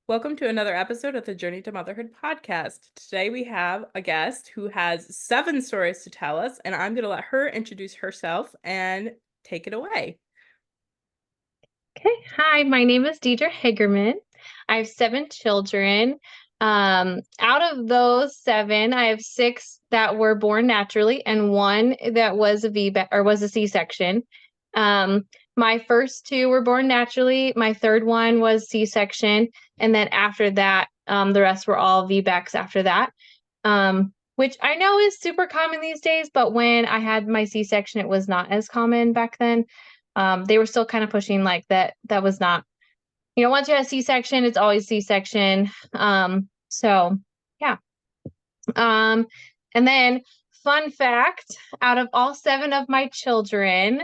Welcome to another episode of the Journey to Motherhood podcast. Today we have a guest who has 7 stories to tell us, and I'm going to let her introduce herself and take it away. Okay. Hi, my name is Deidre Hagerman. I have 7 children. Out of those 7, I have 6 that were born naturally and 1 that was a VBAC or was a C-section. My first 2 were born naturally. My third one was C-section. And then after that, the rest were all VBACs after that. Which I know is super common these days, but when I had my C-section, it was not as common back then. They were still kind of pushing like that was not, once you have C-section, it's always C-section. So yeah. Um, and then fun fact, out of all 7 of my children,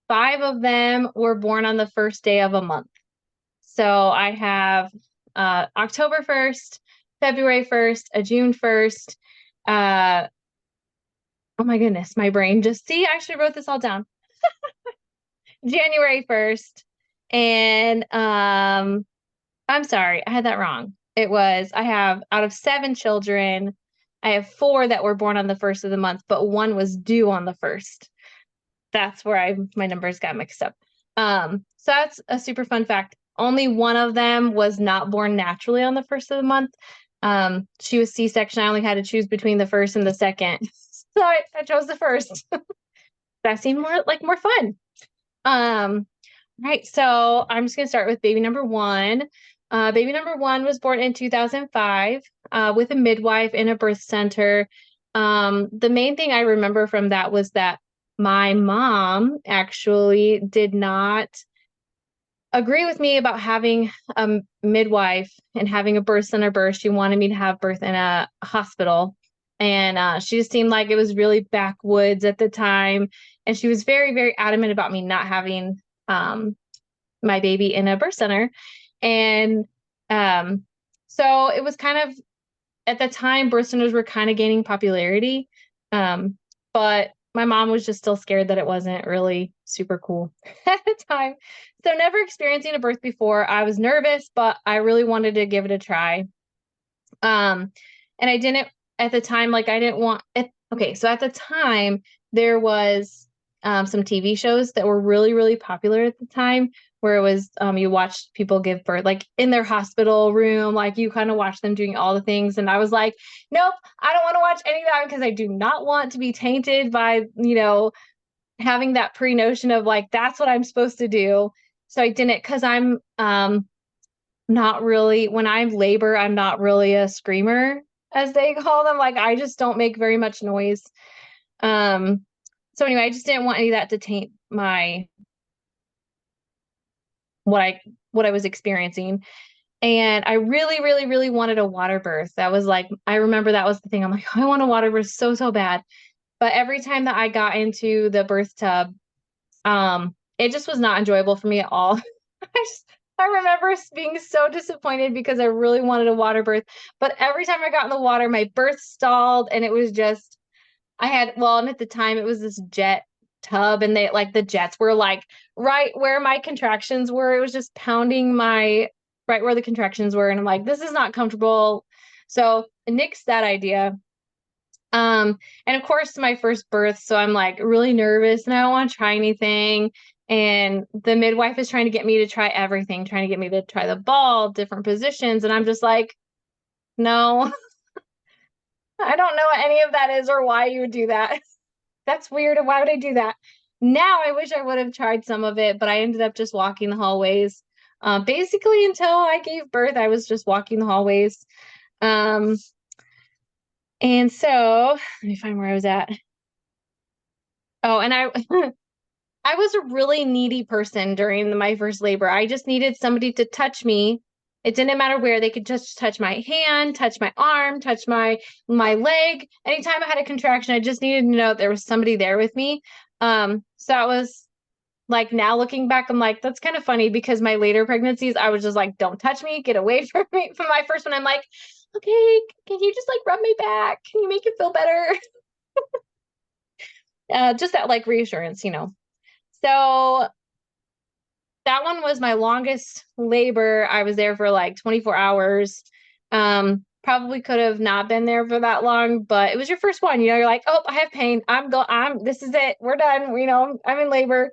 5 of them were born on the first day of a month. So I have October 1st, February 1st, a June 1st. Oh my goodness, my brain I actually wrote this all down. January 1st. And I'm sorry, I had that wrong. I have out of 7 children, I have 4 that were born on the first of the month, but 1 was due on the first. That's where my numbers got mixed up. So that's a super fun fact. Only 1 of them was not born naturally on the first of the month. She was C-section. I only had to choose between the first and the second. So I chose the first. That seemed more fun. Right. So I'm just going to start with baby number 1. Baby number 1 was born in 2005 with a midwife in a birth center. The main thing I remember from that was that my mom actually did not agree with me about having a midwife and having a birth center birth. She wanted me to have birth in a hospital. And she just seemed like it was really backwoods at the time. And she was very, very adamant about me not having my baby in a birth center. And so it was kind of, at the time, birth centers were kind of gaining popularity. But my mom was just still scared that it wasn't really super cool at the time. So never experiencing a birth before, I was nervous, but I really wanted to give it a try. And I didn't at the time, like I didn't want it. Okay, so at the time there was some TV shows that were really, really popular at the time where it was you watched people give birth like in their hospital room, like you kind of watch them doing all the things. And I was like, nope, I don't want to watch any of that because I do not want to be tainted by, having that pre-notion of like that's what I'm supposed to do. So I didn't because I'm not really when I labor, I'm not really a screamer, as they call them. Like I just don't make very much noise. So anyway, I just didn't want any of that to taint my what I was experiencing. And I really, really, really wanted a water birth. That was like, I remember that was the thing. I'm like, I want a water birth so, so bad. But every time that I got into the birth tub, it just was not enjoyable for me at all. I remember being so disappointed because I really wanted a water birth. But every time I got in the water, my birth stalled and it was just, and at the time it was this jet tub and the jets were like right where my contractions were. It was just pounding right where the contractions were. And I'm like, this is not comfortable. So I nixed that idea. And of course, my first birth. So I'm like really nervous and I don't want to try anything. And the midwife is trying to get me to try everything, trying to get me to try the ball, different positions. And I'm just like, no, I don't know what any of that is or why you would do that. That's weird. And why would I do that? Now I wish I would have tried some of it, but I ended up just walking the hallways. Basically, until I gave birth, I was just walking the hallways. And so let me find where I was at. Oh, and I I was a really needy person during my first labor. I just needed somebody to touch me. It didn't matter where. They could just touch my hand, touch my arm, touch my leg. Anytime I had a contraction, I just needed to know there was somebody there with me. So I was like, now looking back, I'm like, that's kind of funny because my later pregnancies, I was just like, don't touch me, get away from me. For my first one, I'm like, okay, can you just like rub my back? Can you make it feel better? Just that like reassurance. So that one was my longest labor. I was there for like 24 hours. Probably could have not been there for that long, but it was your first one. You're like, oh, I have pain. This is it. We're done. I'm in labor.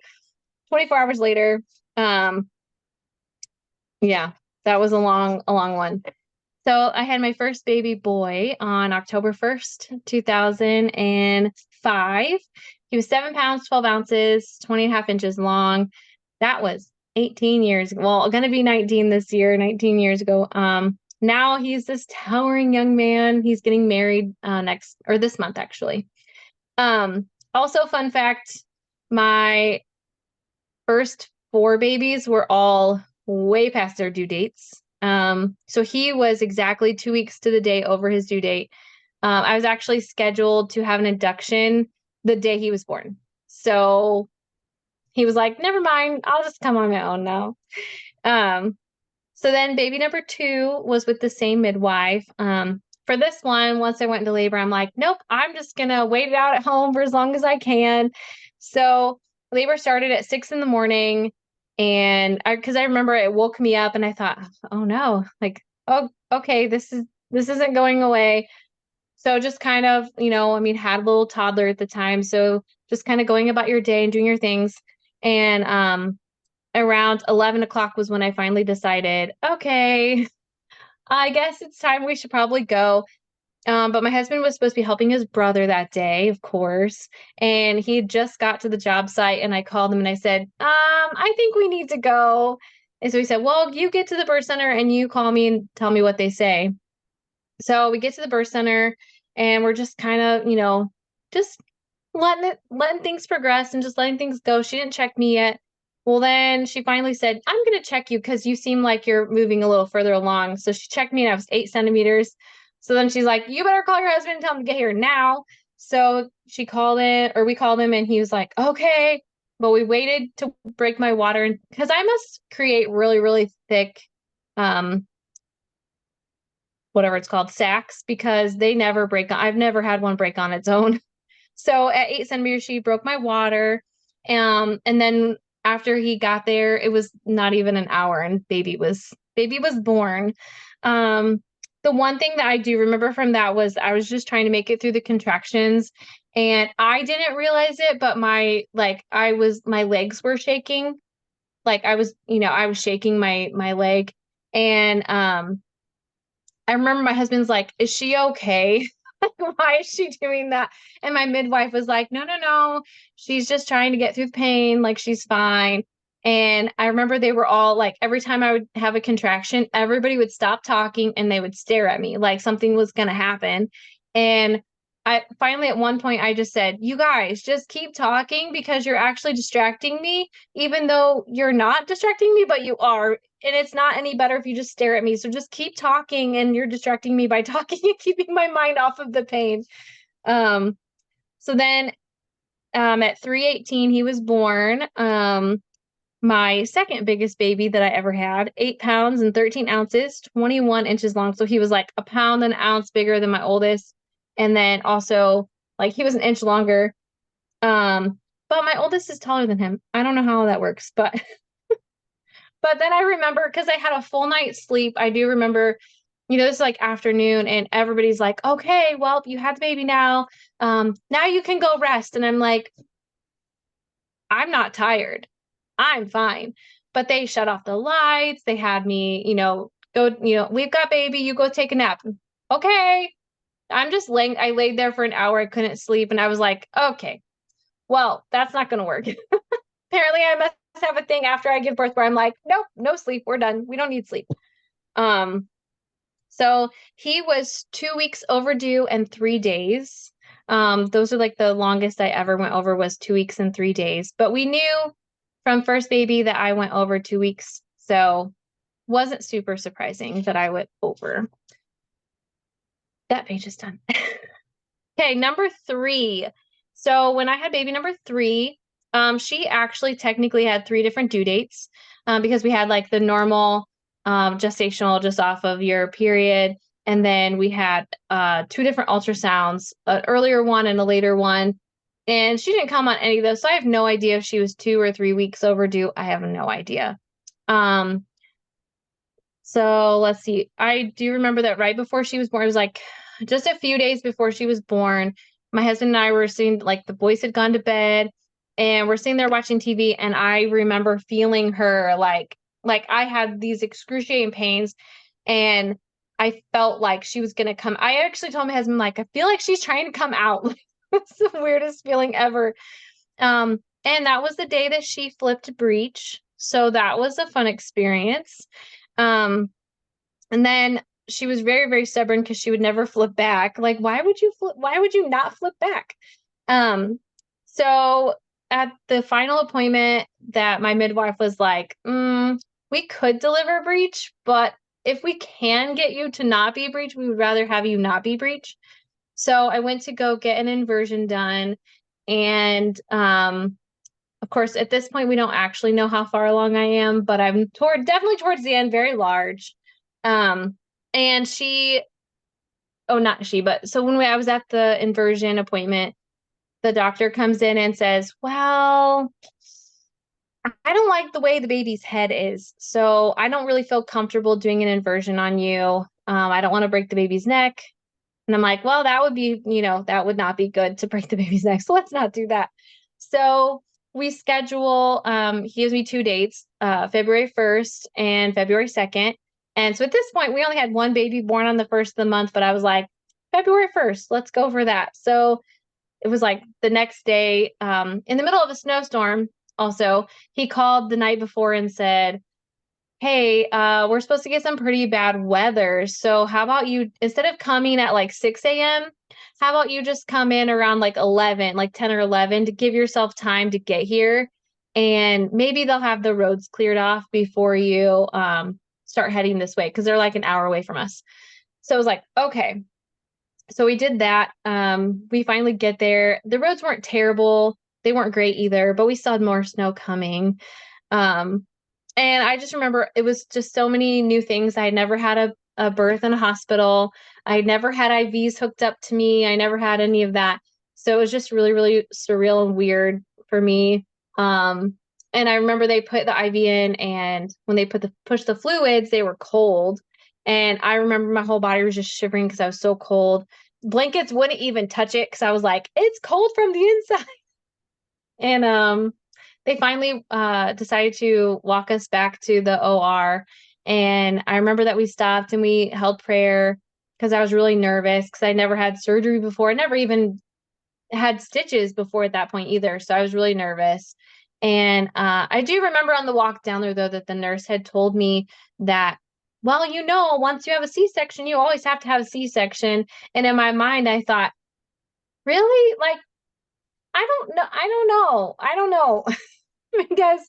24 hours later. Um, yeah, that was a long one. So I had my first baby boy on October 1st, 2005. He was 7 pounds, 12 ounces, 20 and a half inches long. That was 18 years. Well, going to be 19 this year, 19 years ago. Now he's this towering young man. He's getting married this month, actually. Also, fun fact, my first 4 babies were all way past their due dates. So he was exactly 2 weeks to the day over his due date. I was actually scheduled to have an induction the day he was born. So he was like, never mind, I'll just come on my own now. So then baby number 2 was with the same midwife. For this one, once I went into labor, I'm like, nope, I'm just going to wait it out at home for as long as I can. So labor started at 6 in the morning. And because I remember it woke me up and I thought, oh no, like, oh, okay, this isn't going away. So just kind of, had a little toddler at the time. So just kind of going about your day and doing your things. And around 11 o'clock was when I finally decided, okay, I guess it's time we should probably go. But my husband was supposed to be helping his brother that day, of course. And he just got to the job site and I called him and I said, I think we need to go. And so he said, well, you get to the birth center and you call me and tell me what they say. So we get to the birth center and we're just kind of, just letting things progress and just letting things go. She didn't check me yet. Well, then she finally said, I'm going to check you because you seem like you're moving a little further along. So she checked me and I was 8 centimeters. So then she's like, you better call your husband and tell him to get here now. So we called him and he was like, okay. But we waited to break my water and because I must create really, really thick, whatever it's called, sacks, because they never break. I've never had one break on its own. So at 8 centimeters, she broke my water. And then after he got there, it was not even an hour and baby was born. The one thing that I do remember from that was I was just trying to make it through the contractions and I didn't realize it, but my legs were shaking. Like I was shaking my leg. And I remember my husband's like, is she okay? Why is she doing that? And my midwife was like, no, no, no. She's just trying to get through the pain. Like she's fine. And I remember they were all like, every time I would have a contraction, everybody would stop talking and they would stare at me like something was going to happen. And I finally, at one point, I just said, you guys just keep talking because you're actually distracting me, even though you're not distracting me, but you are. And it's not any better if you just stare at me. So just keep talking and you're distracting me by talking and keeping my mind off of the pain. So then at 3:18, he was born. My second biggest baby that I ever had, 8 pounds and 13 ounces, 21 inches long. So he was like a pound and an ounce bigger than my oldest. And then also like he was an inch longer. But my oldest is taller than him. I don't know how that works, but then I remember because I had a full night's sleep. I do remember, it's like afternoon and everybody's like, okay, well, you had the baby now. Now you can go rest. And I'm like, I'm not tired. I'm fine. But they shut off the lights. They had me, go, we've got baby, you go take a nap. Okay. I laid there for an hour. I couldn't sleep. And I was like, okay, well, that's not going to work. Apparently I must have a thing after I give birth where I'm like, nope, no sleep. We're done. We don't need sleep. So he was 2 weeks overdue and 3 days. Those are like the longest I ever went over was 2 weeks and 3 days. But we knew from first baby that I went over 2 weeks. So wasn't super surprising that I went over. That page is done. Okay, number 3. So when I had baby number 3, she actually technically had 3 different due dates because we had like the normal gestational just off of your period. And then we had 2 different ultrasounds, an earlier one and a later one. And she didn't come on any of those. So I have no idea if she was 2 or 3 weeks overdue. I have no idea. So let's see. I do remember that right before she was born, it was like just a few days before she was born, my husband and I were sitting, like the boys had gone to bed and we're sitting there watching TV. And I remember feeling her like I had these excruciating pains and I felt like she was going to come. I actually told my husband, like, I feel like she's trying to come out. It's the weirdest feeling ever. And that was the day that she flipped breech. So that was a fun experience. Um, and then she was very, very stubborn because she would never flip back. Like, why would you flip? Why would you not flip back? So at the final appointment that my midwife was like, we could deliver breech, but if we can get you to not be breech, we would rather have you not be breech. So I went to go get an inversion done. And of course, at this point, we don't actually know how far along I am, but I'm definitely towards the end, very large. And not she, but so when I was at the inversion appointment, the doctor comes in and says, well, I don't like the way the baby's head is. So I don't really feel comfortable doing an inversion on you. I don't want to break the baby's neck. And I'm like, well, that would be, that would not be good to break the baby's neck. So let's not do that. So we schedule, he gives me 2 dates, February 1st and February 2nd. And so at this point, we only had one baby born on the 1st of the month, but I was like, February 1st, let's go for that. So it was like the next day, in the middle of a snowstorm. Also, he called the night before and said, hey, we're supposed to get some pretty bad weather. So how about you, instead of coming at like 6 a.m., how about you just come in around like 11, like 10 or 11 to give yourself time to get here. And maybe they'll have the roads cleared off before you start heading this way because they're like an hour away from us. So I was like, okay. So we did that. We finally get there. The roads weren't terrible. They weren't great either, but we still had more snow coming. And I just remember it was just so many new things. I had never had a birth in a hospital. I had never had IVs hooked up to me. I never had any of that. So it was just really, really surreal and weird for me. And I remember they put the IV in, and when they push the fluids, they were cold. And I remember my whole body was just shivering because I was so cold. Blankets wouldn't even touch it because I was like, it's cold from the inside. And they finally decided to walk us back to the OR. And I remember that we stopped and we held prayer because I was really nervous because I never had surgery before. I never even had stitches before at that point either. So I was really nervous. And I do remember on the walk down there, though, that the nurse had told me that, well, once you have a C-section, you always have to have a C-section. And in my mind, I thought, really? Like, I don't know. Because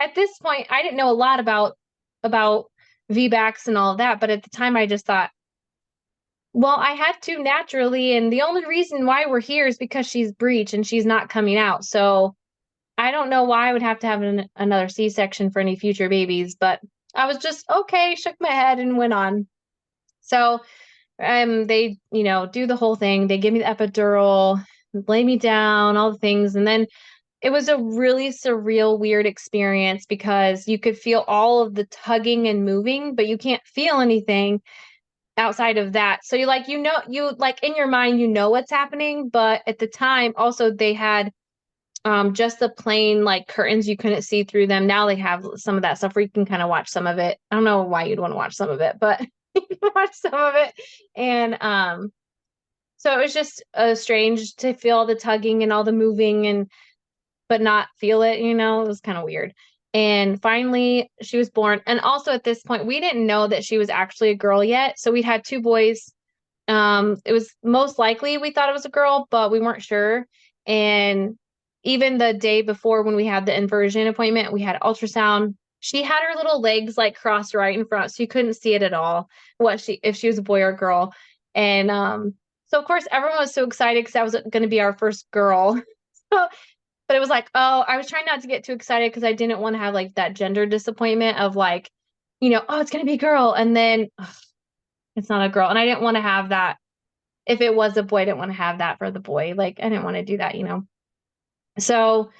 at this point, I didn't know a lot about VBACs and all of that. But at the time, I just thought, well, I had to naturally. And the only reason why we're here is because she's breech and she's not coming out. So I don't know why I would have to have another C-section for any future babies. But I was just, okay, shook my head and went on. So they, do the whole thing. They give me the epidural, lay me down, all the things. And then it was a really surreal, weird experience because you could feel all of the tugging and moving, but you can't feel anything outside of that. So you like in your mind, what's happening. But at the time, also they had just the plain like curtains, you couldn't see through them. Now they have some of that stuff where you can kind of watch some of it. I don't know why you'd want to watch some of it, but you can watch some of it. And so it was just strange to feel all the tugging and all the moving but not feel it, it was kind of weird. And finally she was born. And also at this point, we didn't know that she was actually a girl yet. So we had 2 boys. It was most likely we thought it was a girl, but we weren't sure. And even the day before when we had the inversion appointment, we had ultrasound. She had her little legs like crossed right in front, so you couldn't see it at all if she was a boy or a girl. And so of course everyone was so excited because that was going to be our first girl. But it was like, oh, I was trying not to get too excited because I didn't want to have like that gender disappointment of like, oh, it's going to be a girl. And then it's not a girl. And I didn't want to have that if it was a boy, I didn't want to have that for the boy. Like, I didn't want to do that, you know? So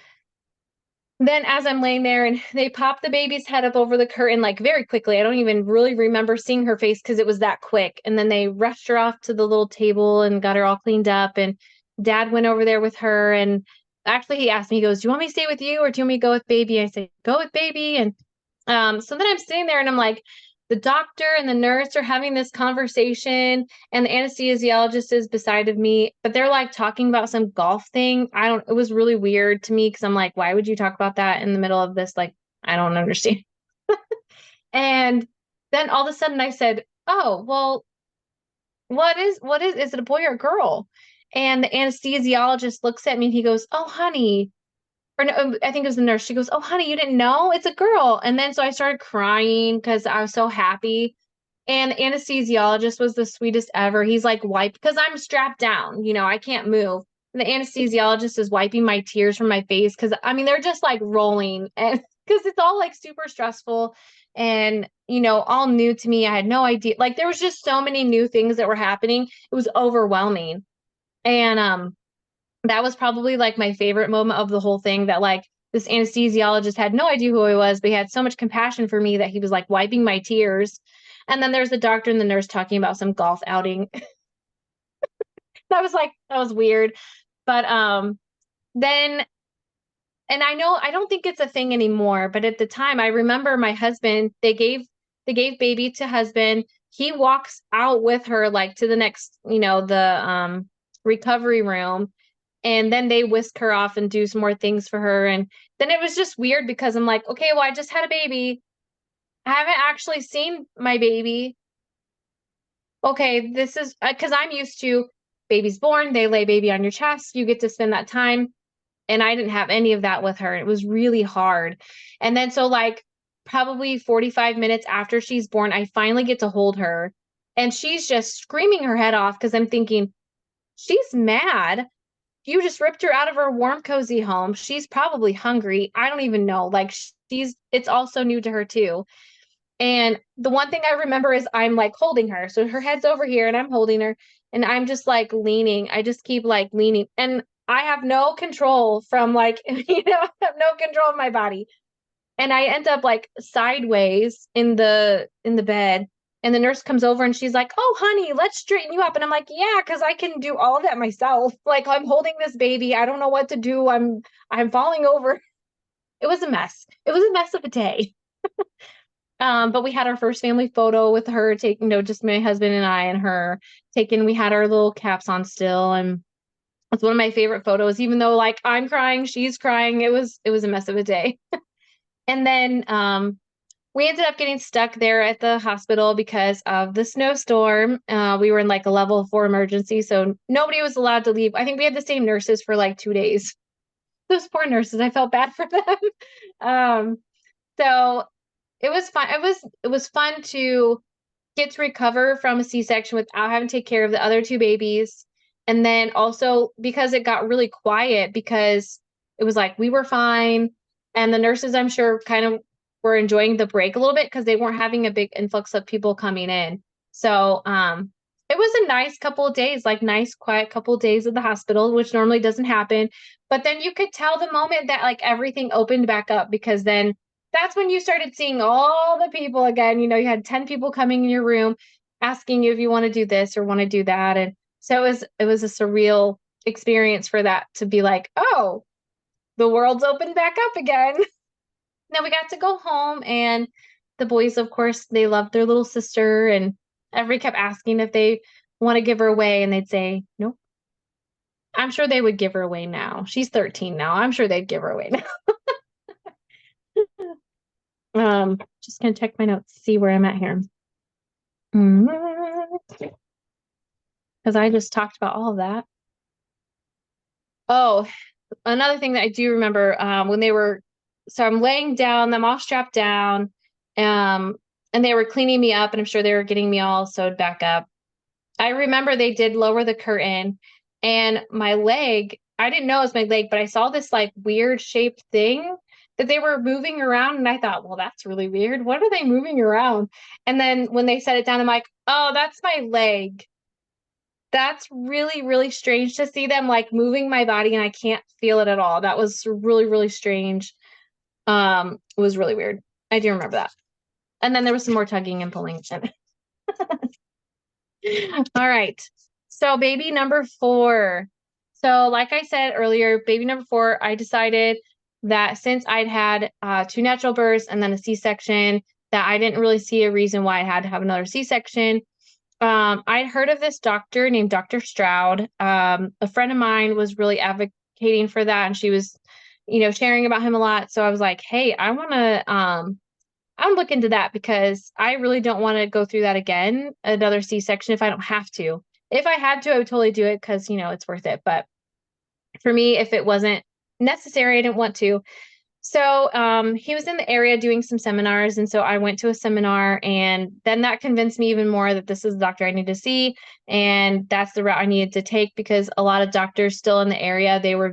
then as I'm laying there and they pop the baby's head up over the curtain, like very quickly, I don't even really remember seeing her face because it was that quick. And then they rushed her off to the little table and got her all cleaned up. And dad went over there with her. And actually he asked me, he goes, do you want me to stay with you or do you want me to go with baby? I said, go with baby. And so then I'm sitting there and I'm like, the doctor and the nurse are having this conversation and the anesthesiologist is beside of me, but they're like talking about some golf thing. It was really weird to me because I'm like, why would you talk about that in the middle of this? Like, I don't understand. And then all of a sudden I said, oh, well, is it a boy or a girl? And the anesthesiologist looks at me and he goes, oh, honey, or no, I think it was the nurse. She goes, oh, honey, you didn't know? It's a girl. And then so I started crying because I was so happy. And the anesthesiologist was the sweetest ever. He's like, wipe, because I'm strapped down, you know, I can't move. And the anesthesiologist is wiping my tears from my face because I mean, they're just like rolling and because it's all like super stressful and, you know, all new to me. I had no idea. Like there was just so many new things that were happening. It was overwhelming. And that was probably like my favorite moment of the whole thing that like this anesthesiologist had no idea who I was, but he had so much compassion for me that he was like wiping my tears. And then there's the doctor and the nurse talking about some golf outing. That was weird. But then and I don't think it's a thing anymore, but at the time I remember my husband, they gave baby to husband. He walks out with her like to the next, you know, the recovery room and then they whisk her off and do some more things for her. And then it was just weird because I'm like, okay, well, I just had a baby. I haven't actually seen my baby. Okay, this is because I'm used to baby's born, they lay baby on your chest, you get to spend that time. And I didn't have any of that with her. It was really hard. And then so like probably 45 minutes after she's born, I finally get to hold her. And she's just screaming her head off because I'm thinking, she's mad. You just ripped her out of her warm, cozy home. She's probably hungry. I don't even know. Like it's all so new to her too. And the one thing I remember is I'm like holding her. So her head's over here and I'm holding her and I'm just like leaning. I just keep like leaning and I have no control from like, you know, I have no control of my body. And I end up like sideways in the bed. And the nurse comes over and she's like, oh, honey, let's straighten you up. And I'm like, yeah, because I can do all of that myself. Like I'm holding this baby. I don't know what to do. I'm falling over. It was a mess. It was a mess of a day. But we had our first family photo with her taking, you know, just my husband and I and her taken. We had our little caps on still, and it's one of my favorite photos. Even though like I'm crying, she's crying. It was a mess of a day. And then we ended up getting stuck there at the hospital because of the snowstorm. We were in like a level 4 emergency, so nobody was allowed to leave. I think we had the same nurses for like 2 days. Those poor nurses, I felt bad for them. Um, so it was fun. It was fun to get to recover from a C-section without having to take care of the other two babies. And then also because it got really quiet because it was like we were fine. And the nurses, I'm sure, kind of were enjoying the break a little bit because they weren't having a big influx of people coming in. So it was a nice couple of days, like nice, quiet couple of days at the hospital, which normally doesn't happen. But then you could tell the moment that like everything opened back up because then that's when you started seeing all the people again. You know, you had 10 people coming in your room asking you if you want to do this or want to do that. And so it was a surreal experience for that to be like, oh, the world's opened back up again. Then we got to go home and the boys, of course, they loved their little sister and everybody kept asking if they want to give her away and they'd say, nope. I'm sure they would give her away now. She's 13 now. I'm sure they'd give her away now. Just gonna check my notes, see where I'm at here. Because I just talked about all of that. Oh, another thing that I do remember when they were, so I'm laying down, I'm all strapped down, and they were cleaning me up, and I'm sure they were getting me all sewed back up. I remember they did lower the curtain, and my leg, I didn't know it was my leg, but I saw this like weird shaped thing that they were moving around, and I thought, well, that's really weird. What are they moving around? And then when they set it down, I'm like, oh, that's my leg. That's really, really strange to see them like moving my body and I can't feel it at all. That was really, really strange. It was really weird. I do remember that. And then there was some more tugging and pulling. All right. So baby number 4. So like I said earlier, baby number 4, I decided that since I'd had 2 natural births and then a C-section, that I didn't really see a reason why I had to have another C-section. I'd heard of this doctor named Dr. Stroud. A friend of mine was really advocating for that, and she was, sharing about him a lot. So I was like, hey, I'm look into that because I really don't want to go through that again, another C-section if I don't have to. If I had to, I would totally do it because, it's worth it. But for me, if it wasn't necessary, I didn't want to. So he was in the area doing some seminars. And so I went to a seminar, and then that convinced me even more that this is the doctor I need to see. And that's the route I needed to take because a lot of doctors still in the area, they were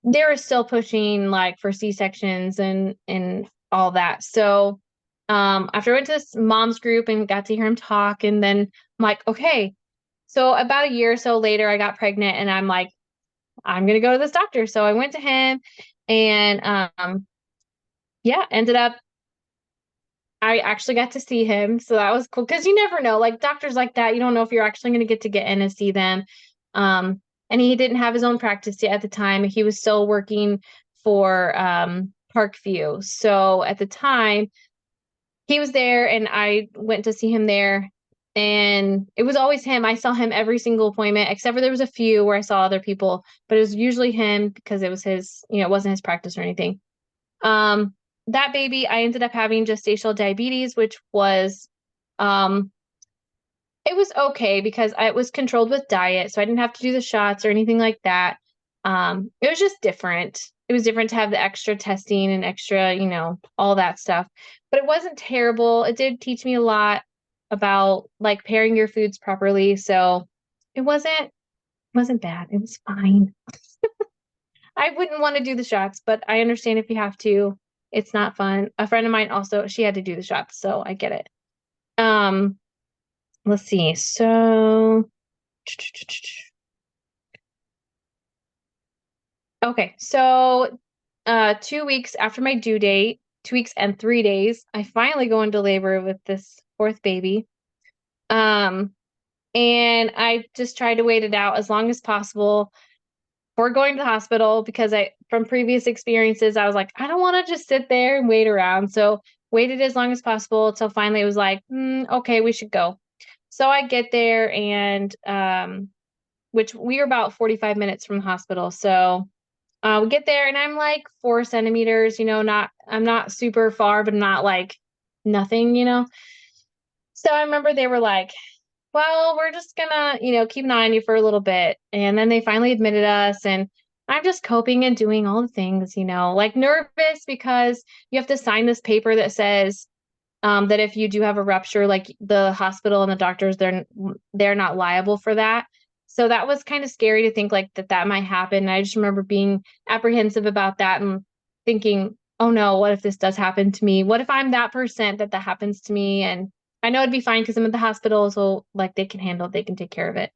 they were still pushing like for C-sections and all that. So after I went to this mom's group and got to hear him talk, and then I'm like, okay. So about a year or so later, I got pregnant, and I'm like, I'm gonna go to this doctor. So I went to him, and yeah, ended up I actually got to see him. So that was cool because you never know, like doctors like that, you don't know if you're actually gonna get in and see them. And he didn't have his own practice yet at the time. He was still working for Parkview. So at the time, he was there and I went to see him there. And it was always him. I saw him every single appointment, except for there was a few where I saw other people, but it was usually him because it was his, it wasn't his practice or anything. Um, that baby, I ended up having gestational diabetes, which was, it was okay because it was controlled with diet, so I didn't have to do the shots or anything like that. It was just different. It was different to have the extra testing and extra, all that stuff. But it wasn't terrible. It did teach me a lot about like pairing your foods properly. So it wasn't bad. It was fine. I wouldn't want to do the shots, but I understand if you have to. It's not fun. A friend of mine also, she had to do the shots, so I get it. Um, let's see. So okay, so 2 weeks after my due date, 2 weeks and 3 days, I finally go into labor with this 4th baby. And I just tried to wait it out as long as possible before going to the hospital because from previous experiences, I was like, I don't want to just sit there and wait around. So waited as long as possible until finally it was like, okay, we should go. So I get there and which we were about 45 minutes from the hospital. So we get there and I'm like 4 centimeters, I'm not super far, but not like nothing. So I remember they were like, well, we're just gonna, keep an eye on you for a little bit. And then they finally admitted us, and I'm just coping and doing all the things, like nervous because you have to sign this paper that says that if you do have a rupture, like the hospital and the doctors, they're not liable for that. So that was kind of scary to think like that might happen. I just remember being apprehensive about that and thinking, oh no, what if this does happen to me? What if I'm that percent that happens to me? And I know it'd be fine because I'm at the hospital, so like they can handle it, they can take care of it.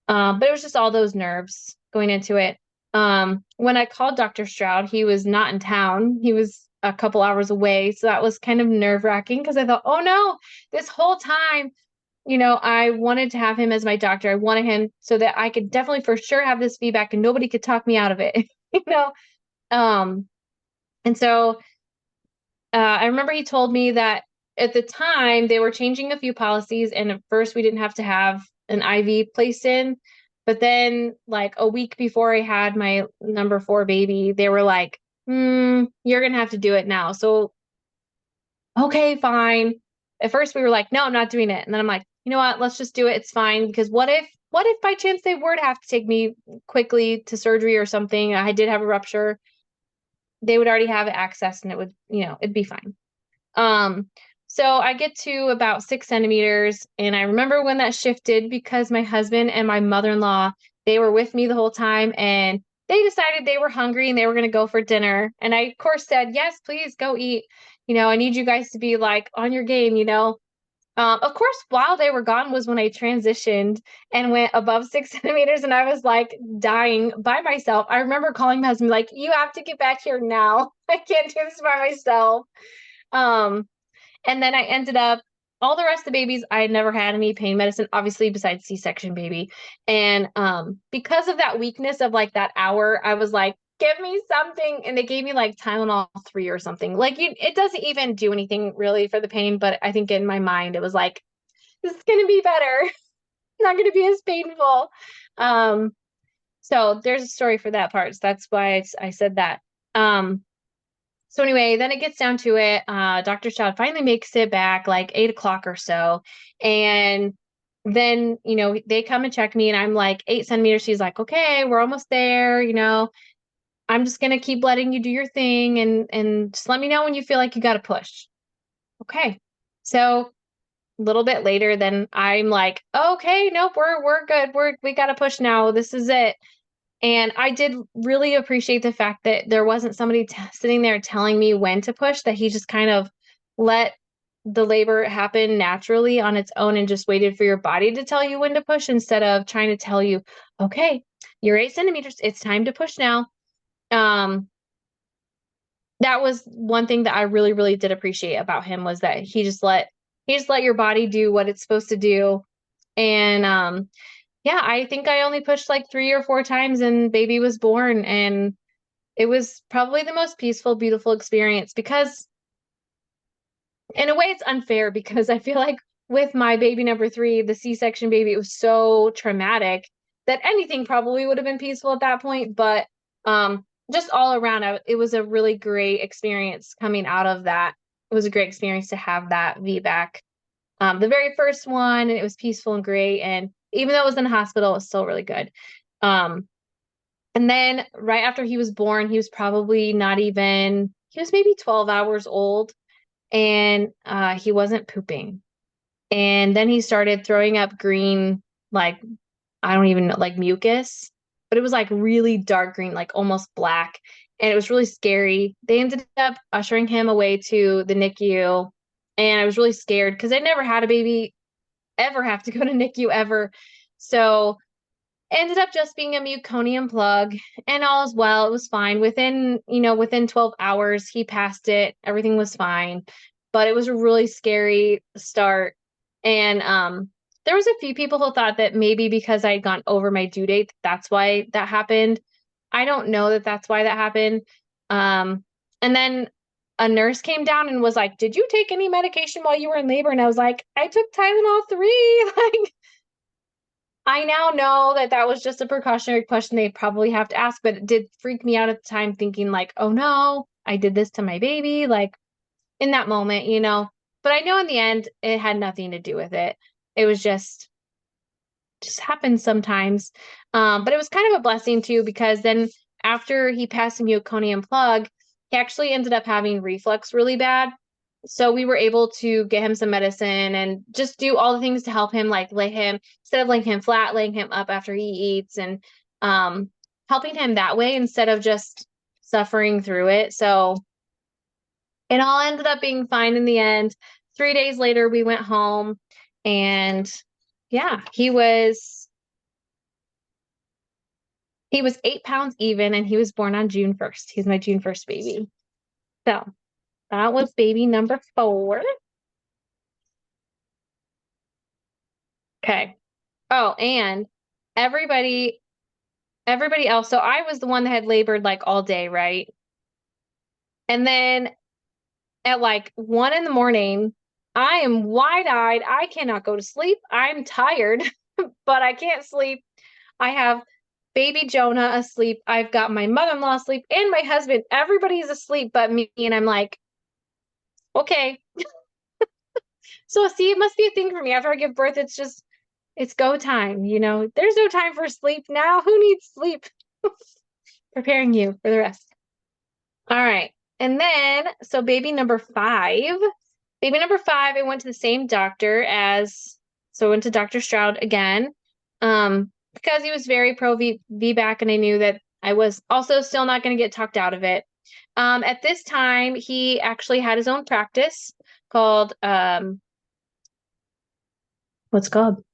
But it was just all those nerves going into it. When I called Dr. Stroud, he was not in town. He was a couple hours away. So that was kind of nerve-wracking because I thought, oh no, this whole time, I wanted to have him as my doctor. I wanted him so that I could definitely for sure have this feedback and nobody could talk me out of it, you know? Um, and so I remember he told me that at the time they were changing a few policies, and at first we didn't have to have an IV placed in. But then, like a week before I had my number 4 baby, they were like, you're gonna have to do it now. So, okay, fine. At first we were like, no, I'm not doing it. And then I'm like, you know what, let's just do it. It's fine. Because what if by chance they were to have to take me quickly to surgery or something? I did have a rupture. They would already have access and it would, it'd be fine. So I get to about 6 centimeters, and I remember when that shifted because my husband and my mother-in-law, they were with me the whole time, and they decided they were hungry and they were going to go for dinner. And I, of course, said, yes, please go eat. I need you guys to be like on your game. Of course, while they were gone was when I transitioned and went above 6 centimeters, and I was like dying by myself. I remember calling my husband, like, you have to get back here now. I can't do this by myself. Um, and then I ended up, all the rest of the babies, I had never had any pain medicine, obviously, besides C-section baby. And because of that weakness of like that hour, I was like, give me something. And they gave me like Tylenol 3 or something. Like, it doesn't even do anything really for the pain, but I think in my mind, it was like, this is going to be better. Not going to be as painful. Um, so there's a story for that part. So that's why I said that. So anyway, then it gets down to it. Dr. Stroud finally makes it back like 8 o'clock or so. And then, they come and check me and I'm like 8 centimeters. She's like, okay, we're almost there. I'm just going to keep letting you do your thing and just let me know when you feel like you got to push. Okay. So a little bit later, then I'm like, okay, nope, we're good. We got to push now. This is it. And I did really appreciate the fact that there wasn't somebody sitting there telling me when to push, that he just kind of let the labor happen naturally on its own and just waited for your body to tell you when to push instead of trying to tell you, okay, you're 8 centimeters. It's time to push now. That was one thing that I really, really did appreciate about him, was that he just let your body do what it's supposed to do. And yeah, I think I only pushed like 3 or 4 times and baby was born. And it was probably the most peaceful, beautiful experience, because in a way it's unfair, because I feel like with my baby number 3, the C-section baby, it was so traumatic that anything probably would have been peaceful at that point. But just all around, it was a really great experience coming out of that. It was a great experience to have that VBAC. The very first one, and it was peaceful and great. And even though it was in the hospital, it was still really good. And then right after he was born, he was maybe 12 hours old, and he wasn't pooping. And then he started throwing up green, like, I don't even know, like mucus, but it was like really dark green, like almost black. And it was really scary. They ended up ushering him away to the NICU. And I was really scared because I never had a baby ever have to go to NICU ever. So ended up just being a meconium plug, and all is well. It was fine. Within 12 hours, he passed it. Everything was fine. But it was a really scary start. And there was a few people who thought that maybe because I had gone over my due date, that's why that happened. I don't know that that's why that happened. And then a nurse came down and was like, "Did you take any medication while you were in labor?" And I was like, "I took Tylenol 3." Like, I now know that that was just a precautionary question they probably have to ask, but it did freak me out at the time, thinking like, oh no, I did this to my baby, like in that moment. But I know in the end, it had nothing to do with it. It was just happens sometimes. But it was kind of a blessing too, because then after he passed the meconium plug, he actually ended up having reflux really bad. So we were able to get him some medicine and just do all the things to help him, like instead of laying him flat, laying him up after he eats, and helping him that way instead of just suffering through it. So it all ended up being fine in the end. 3 days later, we went home, and yeah, he was 8 pounds even, and he was born on June 1st. He's my June 1st baby. So that was baby number 4. Okay. Oh, and everybody else. So I was the one that had labored like all day, right? And then at like 1 a.m, I am wide-eyed. I cannot go to sleep. I'm tired, but I can't sleep. I have baby Jonah asleep. I've got my mother-in-law asleep and my husband. Everybody's asleep but me. And I'm like, okay. So see, it must be a thing for me. After I give birth, it's go time. There's no time for sleep now. Who needs sleep? Preparing you for the rest. All right. And then, so baby number 5, I went to the same doctor so I went to Dr. Stroud again, because he was very pro VBAC, and I knew that I was also still not going to get talked out of it. At this time, he actually had his own practice called What's it called?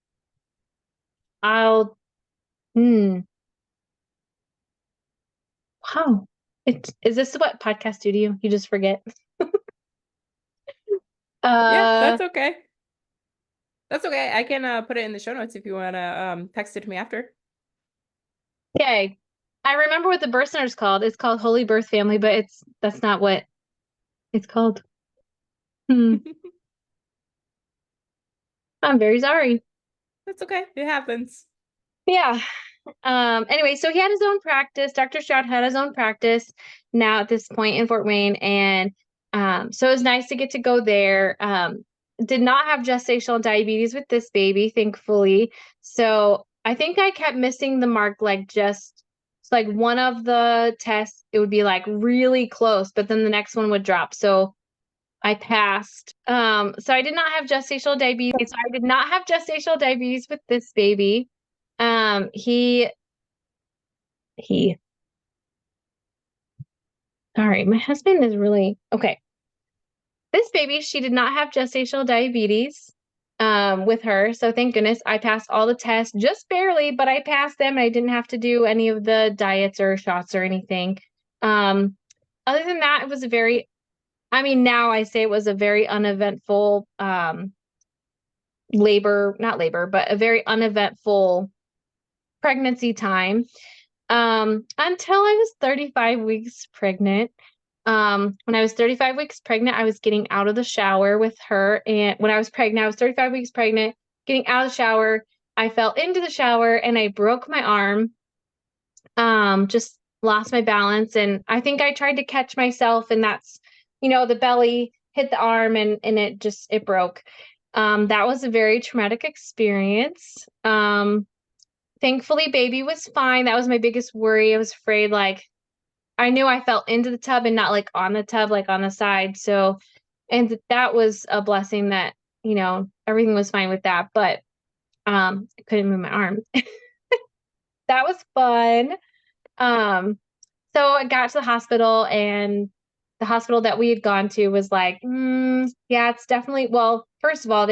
I'll, hmm. Wow. Is this what podcasts do to you? You just forget. Yeah, Uh, that's okay. That's okay. I can put it in the show notes if you want to text it to me after. okay. I remember what the birth center is called. It's called Holy Birth Family, but that's not what it's called. Hmm. I'm very sorry. That's okay. It happens. Yeah. Anyway, so he had his own practice. Dr. Stroud had his own practice now at this point in Fort Wayne. And so it was nice to get to go there. Did not have gestational diabetes with this baby, thankfully. So I think I kept missing the mark, like just it's like one of the tests, it would be like really close, but then the next one would drop. So I passed. So I did not have gestational diabetes. So I did not have gestational diabetes with this baby. He sorry, my husband is really okay. This baby, she did not have gestational diabetes with her. So thank goodness I passed all the tests just barely, but I passed them. I didn't have to do any of the diets or shots or anything. Um, other than that, it was a very, I mean, now I say it was a very uneventful not labor, but a very uneventful pregnancy time. Until I was 35 weeks pregnant. When I was 35 weeks pregnant, I was getting out of the shower with her. And when I was pregnant, I was 35 weeks pregnant, getting out of the shower. I fell into the shower and I broke my arm. Just lost my balance. And I think I tried to catch myself, and that's, the belly hit the arm and it broke. That was a very traumatic experience. Thankfully, baby was fine. That was my biggest worry. I was afraid, like, I knew I fell into the tub and not like on the tub, like on the side. So, and that was a blessing that, everything was fine with that, but I couldn't move my arm. That was fun. Um, so I got to the hospital, and the hospital that we had gone to was like, yeah, it's definitely, well, first of all,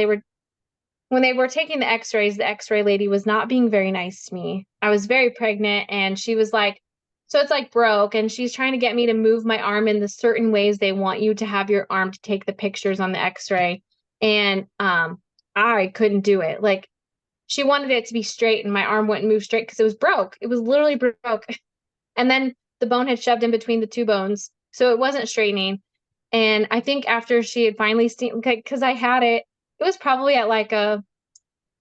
when they were taking the x-rays, the x-ray lady was not being very nice to me. I was very pregnant, and she was like, so it's like broke, and she's trying to get me to move my arm in the certain ways they want you to have your arm to take the pictures on the x-ray. And I couldn't do it. Like, she wanted it to be straight, and my arm wouldn't move straight because it was broke. It was literally broke. And then the bone had shoved in between the two bones, so it wasn't straightening. And I think after she had finally seen, because I had it, it was probably at like a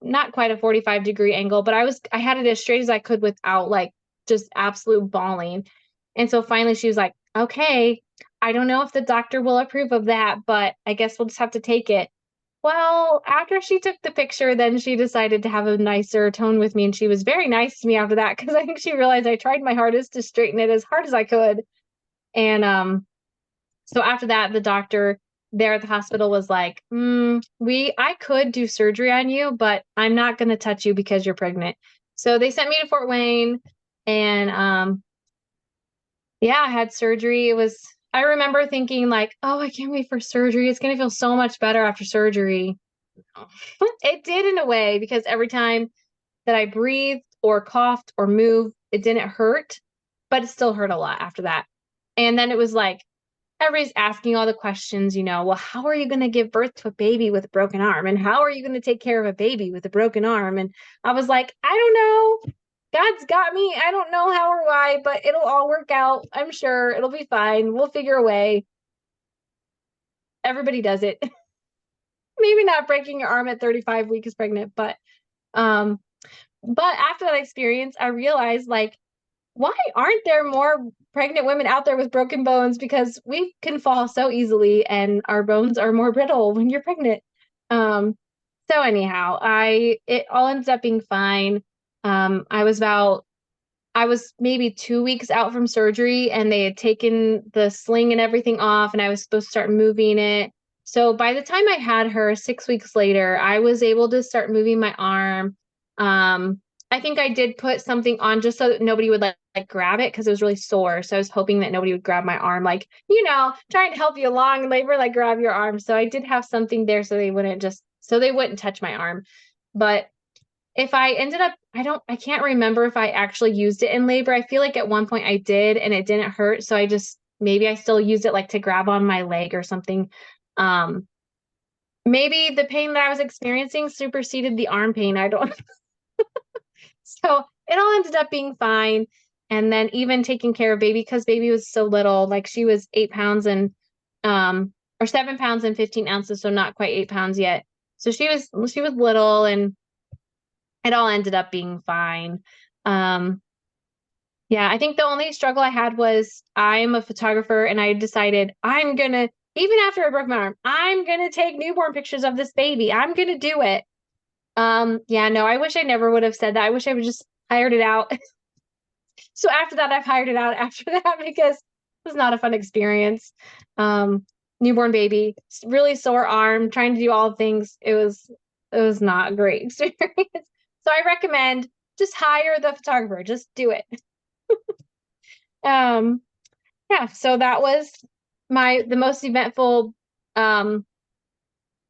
not quite a 45-degree angle, but I had it as straight as I could without like just absolute bawling. And so finally she was like, okay, I don't know if the doctor will approve of that, but I guess we'll just have to take it. Well, after she took the picture, then she decided to have a nicer tone with me, and she was very nice to me after that, because I think she realized I tried my hardest to straighten it as hard as I could. And so after that, the doctor there at the hospital was like, I could do surgery on you, but I'm not going to touch you because you're pregnant. So they sent me to Fort Wayne, and yeah, I had surgery. I remember thinking like, oh, I can't wait for surgery. It's going to feel so much better after surgery. It did in a way, because every time that I breathed or coughed or moved, it didn't hurt, but it still hurt a lot after that. And then it was like, everybody's asking all the questions, well, how are you going to give birth to a baby with a broken arm? And how are you going to take care of a baby with a broken arm? And I was like, I don't know. God's got me. I don't know how or why, but it'll all work out. I'm sure it'll be fine. We'll figure a way. Everybody does it. Maybe not breaking your arm at 35 weeks pregnant, um, but after that experience, I realized, like, why aren't there more pregnant women out there with broken bones? Because we can fall so easily, and our bones are more brittle when you're pregnant. So anyhow, it all ends up being fine. I was maybe 2 weeks out from surgery, and they had taken the sling and everything off, and I was supposed to start moving it. So by the time I had her 6 weeks later, I was able to start moving my arm. I think I did put something on just so that nobody would like grab it, because it was really sore. So I was hoping that nobody would grab my arm, like, trying to help you along in labor, like grab your arm. So I did have something there so they wouldn't touch my arm. But if I ended up, I can't remember if I actually used it in labor. I feel like at one point I did and it didn't hurt. So maybe I still used it like to grab on my leg or something. Maybe the pain that I was experiencing superseded the arm pain. I don't. So it all ended up being fine. And then even taking care of baby, because baby was so little, like she was 8 pounds or 7 pounds and 15 ounces. So not quite 8 pounds yet. So she was little and it all ended up being fine. Yeah, I think the only struggle I had was I'm a photographer and I decided even after I broke my arm, I'm gonna take newborn pictures of this baby. I'm gonna do it. Yeah, no, I wish I never would have said that. I wish I would just hired it out. So after that, I've hired it out after that because it was not a fun experience. Newborn baby, really sore arm, trying to do all the things. It was not a great experience. So I recommend just hire the photographer. Just do it. Um, yeah, so that was the most eventful,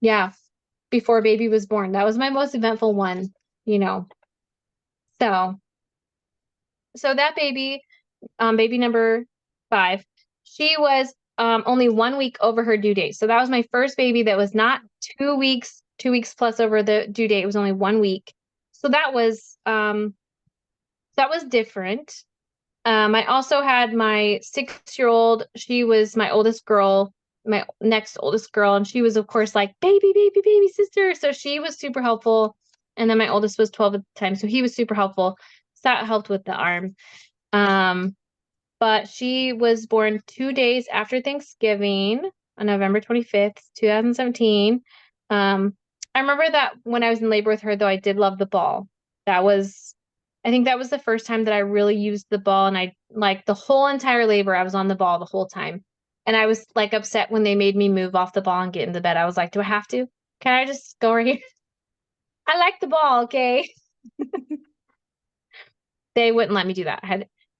yeah, before baby was born. That was my most eventful one, you know. So that baby, baby number 5, she was only 1 week over her due date. So that was my first baby that was not 2 weeks plus over the due date. It was only 1 week. So that was different. I also had my 6-year-old. She was my oldest girl, my next oldest girl, and she was, of course, like baby, baby, baby sister. So she was super helpful. And then my oldest was 12 at the time, so he was super helpful. So that helped with the arm. But she was born 2 days after Thanksgiving on November 25th, 2017. I remember that when I was in labor with her, though, I did love the ball. I think that was the first time that I really used the ball, and I like the whole entire labor, I was on the ball the whole time. And I was like upset when they made me move off the ball and get into bed. I was like, do I have to? Can I just go right here? I like the ball, okay? They wouldn't let me do that.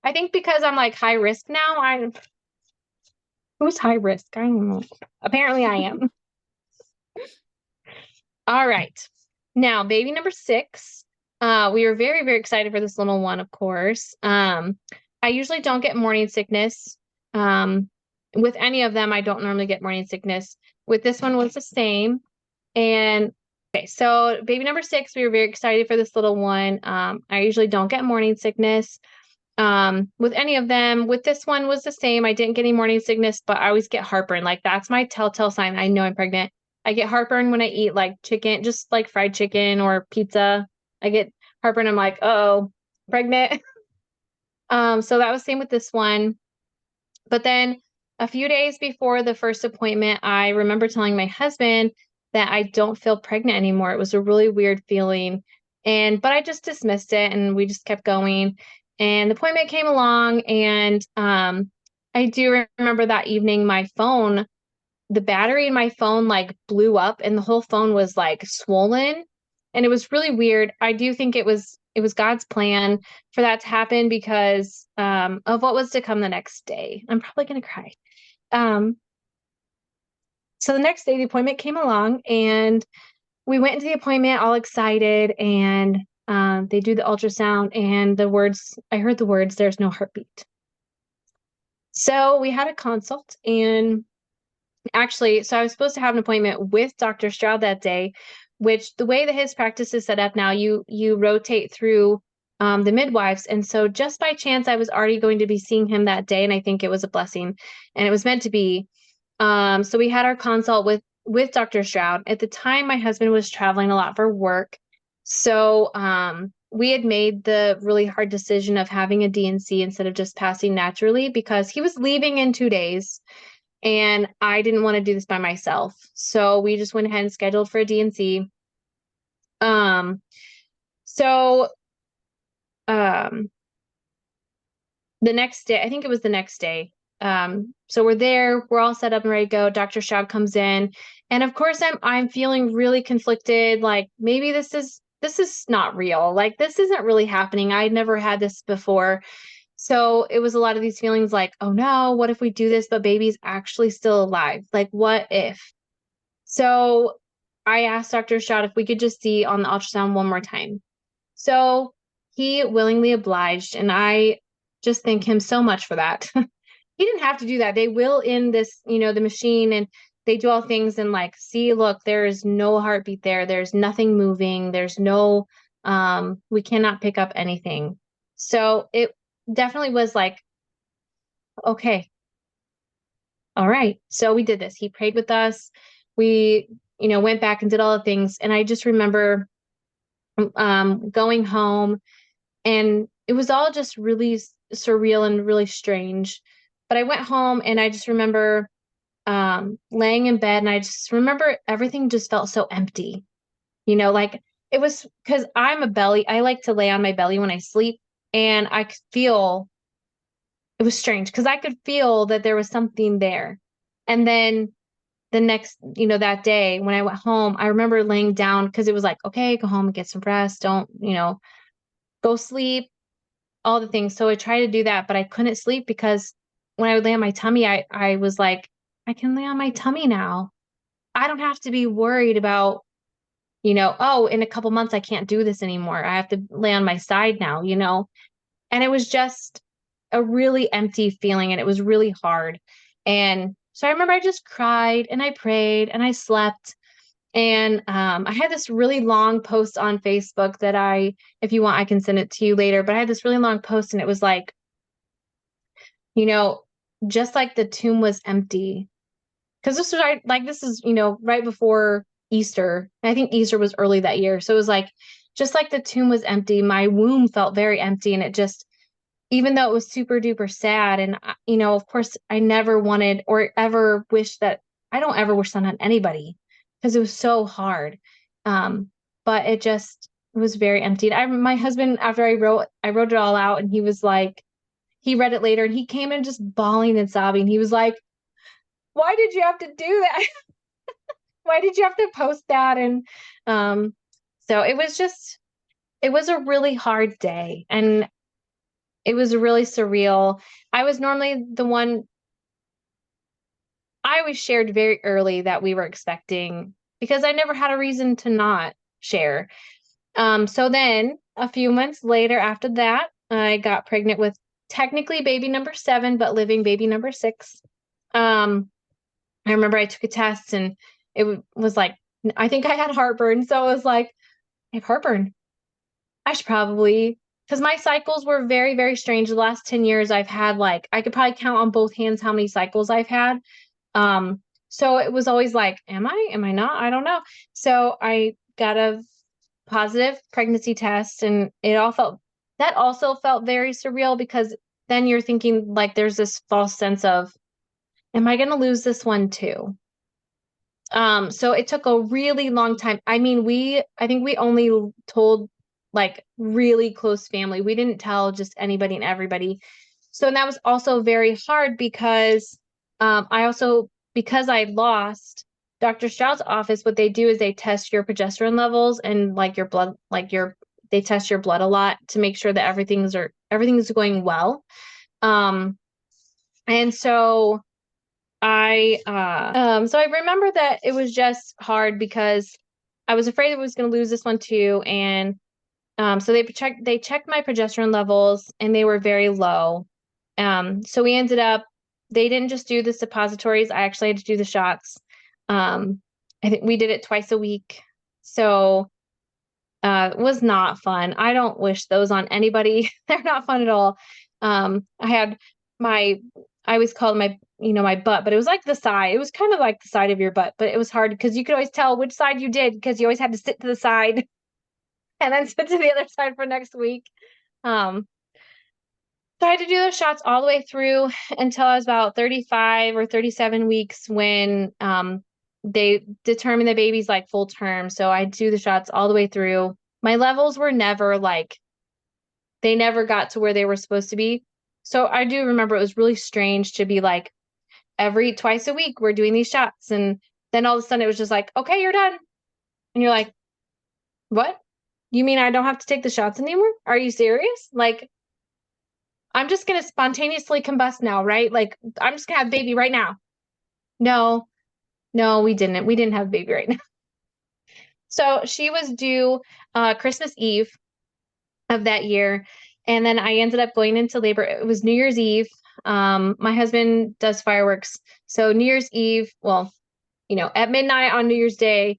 I think because I'm like high risk now, who's high risk? I don't know. Apparently I am. All right. Now, baby number 6. We were very, very excited for this little one, of course. I usually don't get morning sickness. With any of them, I don't normally get morning sickness. With this one was the same. And okay, so baby number 6, we were very excited for this little one. I usually don't get morning sickness. With any of them. With this one was the same. I didn't get any morning sickness, but I always get heartburn. Like that's my telltale sign I know I'm pregnant. I get heartburn when I eat like chicken, just like fried chicken or pizza. I get heartburn. I'm like, oh, pregnant. So that was same with this one. But then a few days before the first appointment, I remember telling my husband that I don't feel pregnant anymore. It was a really weird feeling. But I just dismissed it and we just kept going. And the appointment came along and I do remember that evening the battery in my phone like blew up and the whole phone was like swollen. And it was really weird. I do think it was God's plan for that to happen because of what was to come the next day. I'm probably gonna cry. So the next day the appointment came along and we went into the appointment all excited and they do the ultrasound and I heard the words, there's no heartbeat. So we had a consult and actually, so I was supposed to have an appointment with Dr. Stroud that day, which the way that his practice is set up now, you rotate through the midwives. And so just by chance, I was already going to be seeing him that day. And I think it was a blessing and it was meant to be. So we had our consult with Dr. Stroud. At the time, my husband was traveling a lot for work. So we had made the really hard decision of having a D&C instead of just passing naturally because he was leaving in 2 days. And I didn't want to do this by myself. So we just went ahead and scheduled for a D&C. So the next day, I think it was the next day. So we're there, we're all set up and ready to go. Dr. Stroud comes in. And of course I'm feeling really conflicted. Like maybe this is not real. Like this isn't really happening. I'd never had this before. So it was a lot of these feelings like, oh no, what if we do this, but baby's actually still alive? Like, what if? So I asked Dr. Stroud if we could just see on the ultrasound one more time. So he willingly obliged, and I just thank him so much for that. He didn't have to do that. They will in this, the machine, and they do all things and like, see, look, there is no heartbeat there. There's nothing moving. There's no, we cannot pick up anything. So it definitely was like, okay, all right. So we did this. He prayed with us. We, went back and did all the things. And I just remember going home, and it was all just really surreal and really strange. But I went home and I just remember laying in bed, and I just remember everything just felt so empty. Like it was because I like to lay on my belly when I sleep, and I could feel it was strange because I could feel that there was something there. And then the next, that day when I went home, I remember laying down because it was like, okay, go home and get some rest. Don't, go sleep, all the things. So I tried to do that, but I couldn't sleep because when I would lay on my tummy, I was like, I can lay on my tummy now. I don't have to be worried about, oh, in a couple months, I can't do this anymore. I have to lay on my side now, and it was just a really empty feeling, and it was really hard. And so I remember I just cried and I prayed and I slept. And I had this really long post on Facebook that if you want, I can send it to you later. But I had this really long post, and it was like, you know, just like the tomb was empty. Because this is, right before Easter. I think Easter was early that year. So it was like, just like the tomb was empty, my womb felt very empty. And it just, even though it was super duper sad, and, of course, I never wanted or ever wished that, I don't ever wish that on anybody because it was so hard. But it was very empty. My husband, after I wrote it all out, and he was like, he read it later, and he came in just bawling and sobbing. He was like, why did you have to do that? Why did you have to post that? And so it was a really hard day, and it was really surreal. I was normally the one, I always shared very early that we were expecting because I never had a reason to not share. So then a few months later after that, I got pregnant with technically baby number 7, but living baby number 6. I remember I took a test, and it was like, I think I had heartburn. So I was like, I have heartburn. I should probably, because my cycles were very, very strange. The last 10 years I've had, like, I could probably count on both hands how many cycles I've had. So it was always like, am I not? I don't know. So I got a positive pregnancy test, and that also felt very surreal because then you're thinking like there's this false sense of, am I going to lose this one too? So it took a really long time. I mean, I think we only told like really close family. We didn't tell just anybody and everybody. So that was also very hard because because I lost Dr. Stroud's office, what they do is they test your progesterone levels and like your blood, they test your blood a lot to make sure that everything's going well. And so I remember that it was just hard because I was afraid I was going to lose this one too. And so they checked my progesterone levels, and they were very low. So they didn't just do the suppositories. I actually had to do the shots. I think we did it twice a week. So it was not fun. I don't wish those on anybody. They're not fun at all. I always called my butt, but it was like the side. It was kind of like the side of your butt, but it was hard because you could always tell which side you did because you always had to sit to the side and then sit to the other side for next week. So I had to do those shots all the way through until I was about 35 or 37 weeks when they determined the baby's like full term. So I do the shots all the way through. My levels were never they never got to where they were supposed to be. So I do remember it was really strange to be like, twice a week, we're doing these shots. And then all of a sudden it was just like, okay, you're done. And you're like, what? You mean I don't have to take the shots anymore? Are you serious? Like, I'm just going to spontaneously combust now, right? Like, I'm just going to have a baby right now. No, we didn't. We didn't have a baby right now. So she was due Christmas Eve of that year. And then I ended up going into labor. It was New Year's Eve. My husband does fireworks. So New Year's Eve, well, at midnight on New Year's Day,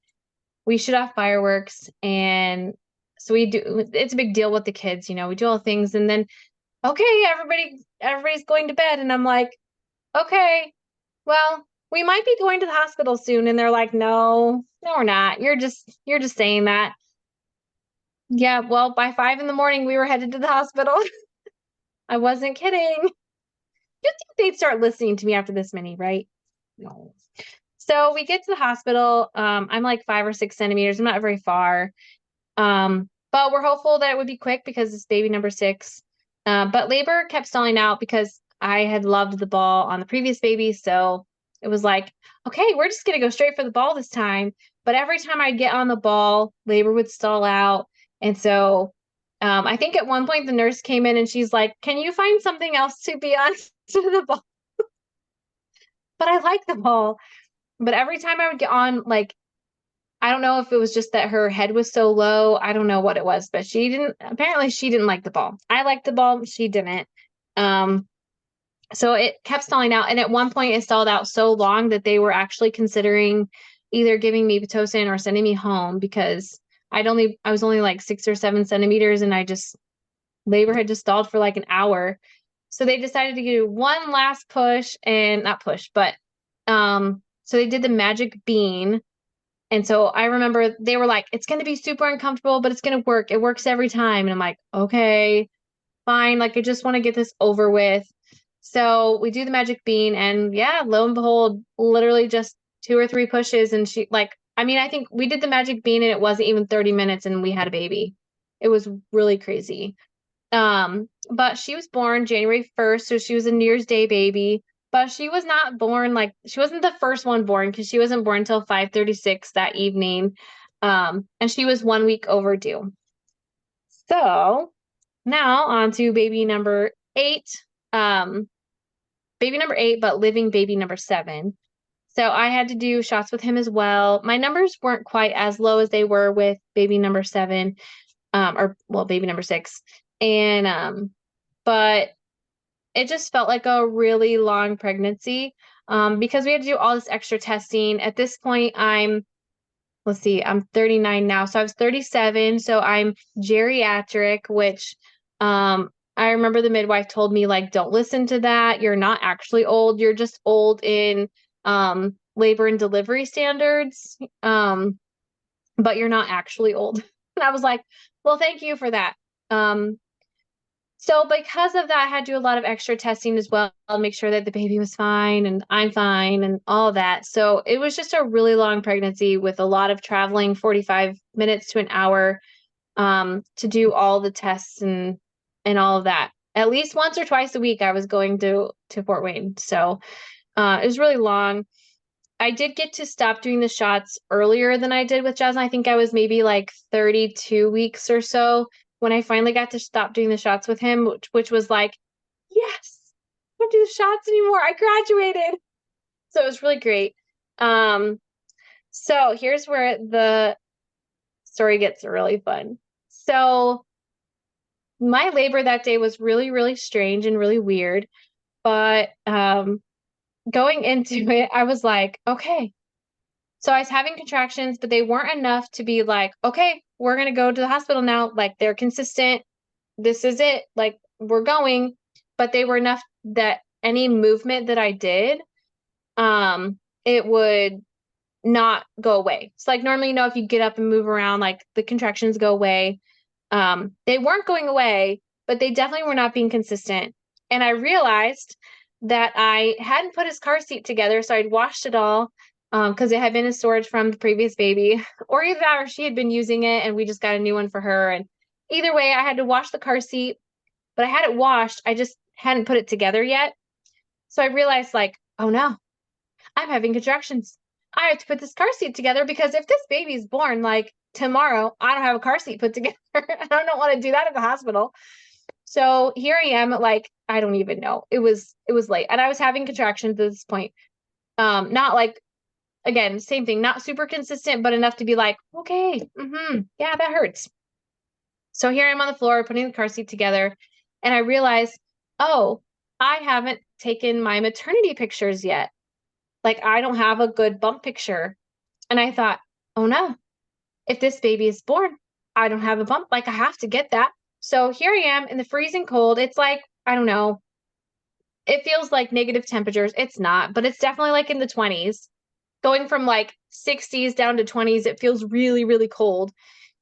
we shoot off fireworks. And so it's a big deal with the kids, we do all things. And then, okay, everybody's going to bed. And I'm like, okay, well, we might be going to the hospital soon. And they're like, no, we're not. You're just saying that. Yeah, well, by 5 a.m, we were headed to the hospital. I wasn't kidding. You'd think they'd start listening to me after this many, right? No. So we get to the hospital. I'm like 5 or 6 centimeters. I'm not very far. But we're hopeful that it would be quick because it's baby number 6. But labor kept stalling out because I had loved the ball on the previous baby. So it was like, okay, we're just going to go straight for the ball this time. But every time I'd get on the ball, labor would stall out. And so I think at one point the nurse came in and she's like, can you find something else to be on to the ball? But I like the ball. But every time I would get on, like, I don't know if it was just that her head was so low. I don't know what it was, but apparently she didn't like the ball. I liked the ball. She didn't. So it kept stalling out. And at one point it stalled out so long that they were actually considering either giving me Pitocin or sending me home because I was only like 6 or 7 centimeters and labor had just stalled for like an hour. So they decided to do one last push and not push, but, so they did the magic bean. And so I remember they were like, it's going to be super uncomfortable, but it's going to work. It works every time. And I'm like, okay, fine. Like, I just want to get this over with. So we do the magic bean and yeah, lo and behold, literally just 2 or 3 pushes. And I think we did the magic bean and it wasn't even 30 minutes and we had a baby. It was really crazy. But she was born January 1st. So she was a New Year's Day baby. But she was not born, she wasn't the first one born because she wasn't born until 5:36 that evening. And she was 1 week overdue. So now on to baby number 8. Baby number 8, but living baby number 7. So I had to do shots with him as well. My numbers weren't quite as low as they were with baby number 7, baby number 6. And but it just felt like a really long pregnancy because we had to do all this extra testing. At this point, I'm 39 now. So I was 37. So I'm geriatric, which I remember the midwife told me, like, don't listen to that. You're not actually old. You're just old in labor and delivery standards. But you're not actually old. And I was like, well, thank you for that. So because of that, I had to do a lot of extra testing as well to make sure that the baby was fine and I'm fine and all that. So it was just a really long pregnancy with a lot of traveling, 45 minutes to an hour, to do all the tests and all of that. At least once or twice a week, I was going to Fort Wayne. So it was really long. I did get to stop doing the shots earlier than I did with Jasmine. I think I was maybe like 32 weeks or so when I finally got to stop doing the shots with him, which was like, yes, I don't do the shots anymore. I graduated. So it was really great. So here's where the story gets really fun. So my labor that day was really, really strange and really weird. But going into it, I was like, okay. So I was having contractions, but they weren't enough to be like, okay, we're going to go to the hospital now. Like, they're consistent. This is it. Like, we're going. But they were enough that any movement that I did, it would not go away. It's like normally, if you get up and move around, like the contractions go away. They weren't going away, but they definitely were not being consistent. And I realized that I hadn't put his car seat together, so I'd washed it all because it had been in storage from the previous baby, or either that or she had been using it and we just got a new one for her. And either way, I had to wash the car seat, but I had it washed. I just hadn't put it together yet. So I realized, like, oh no, I'm having contractions. I have to put this car seat together because if this baby is born like tomorrow, I don't have a car seat put together. I don't want to do that at the hospital. So here I am, like, I don't even know. It was late and I was having contractions at this point. Not like again, same thing, not super consistent, but enough to be like, okay, yeah, that hurts. So here I'm on the floor putting the car seat together, and I realize, oh, I haven't taken my maternity pictures yet. Like, I don't have a good bump picture. And I thought, oh no, if this baby is born, I don't have a bump. Like, I have to get that. So here I am in the freezing cold. It's like, I don't know, it feels like negative temperatures. It's not, but it's definitely like in the 20s. Going from like 60s down to 20s, it feels really, really cold.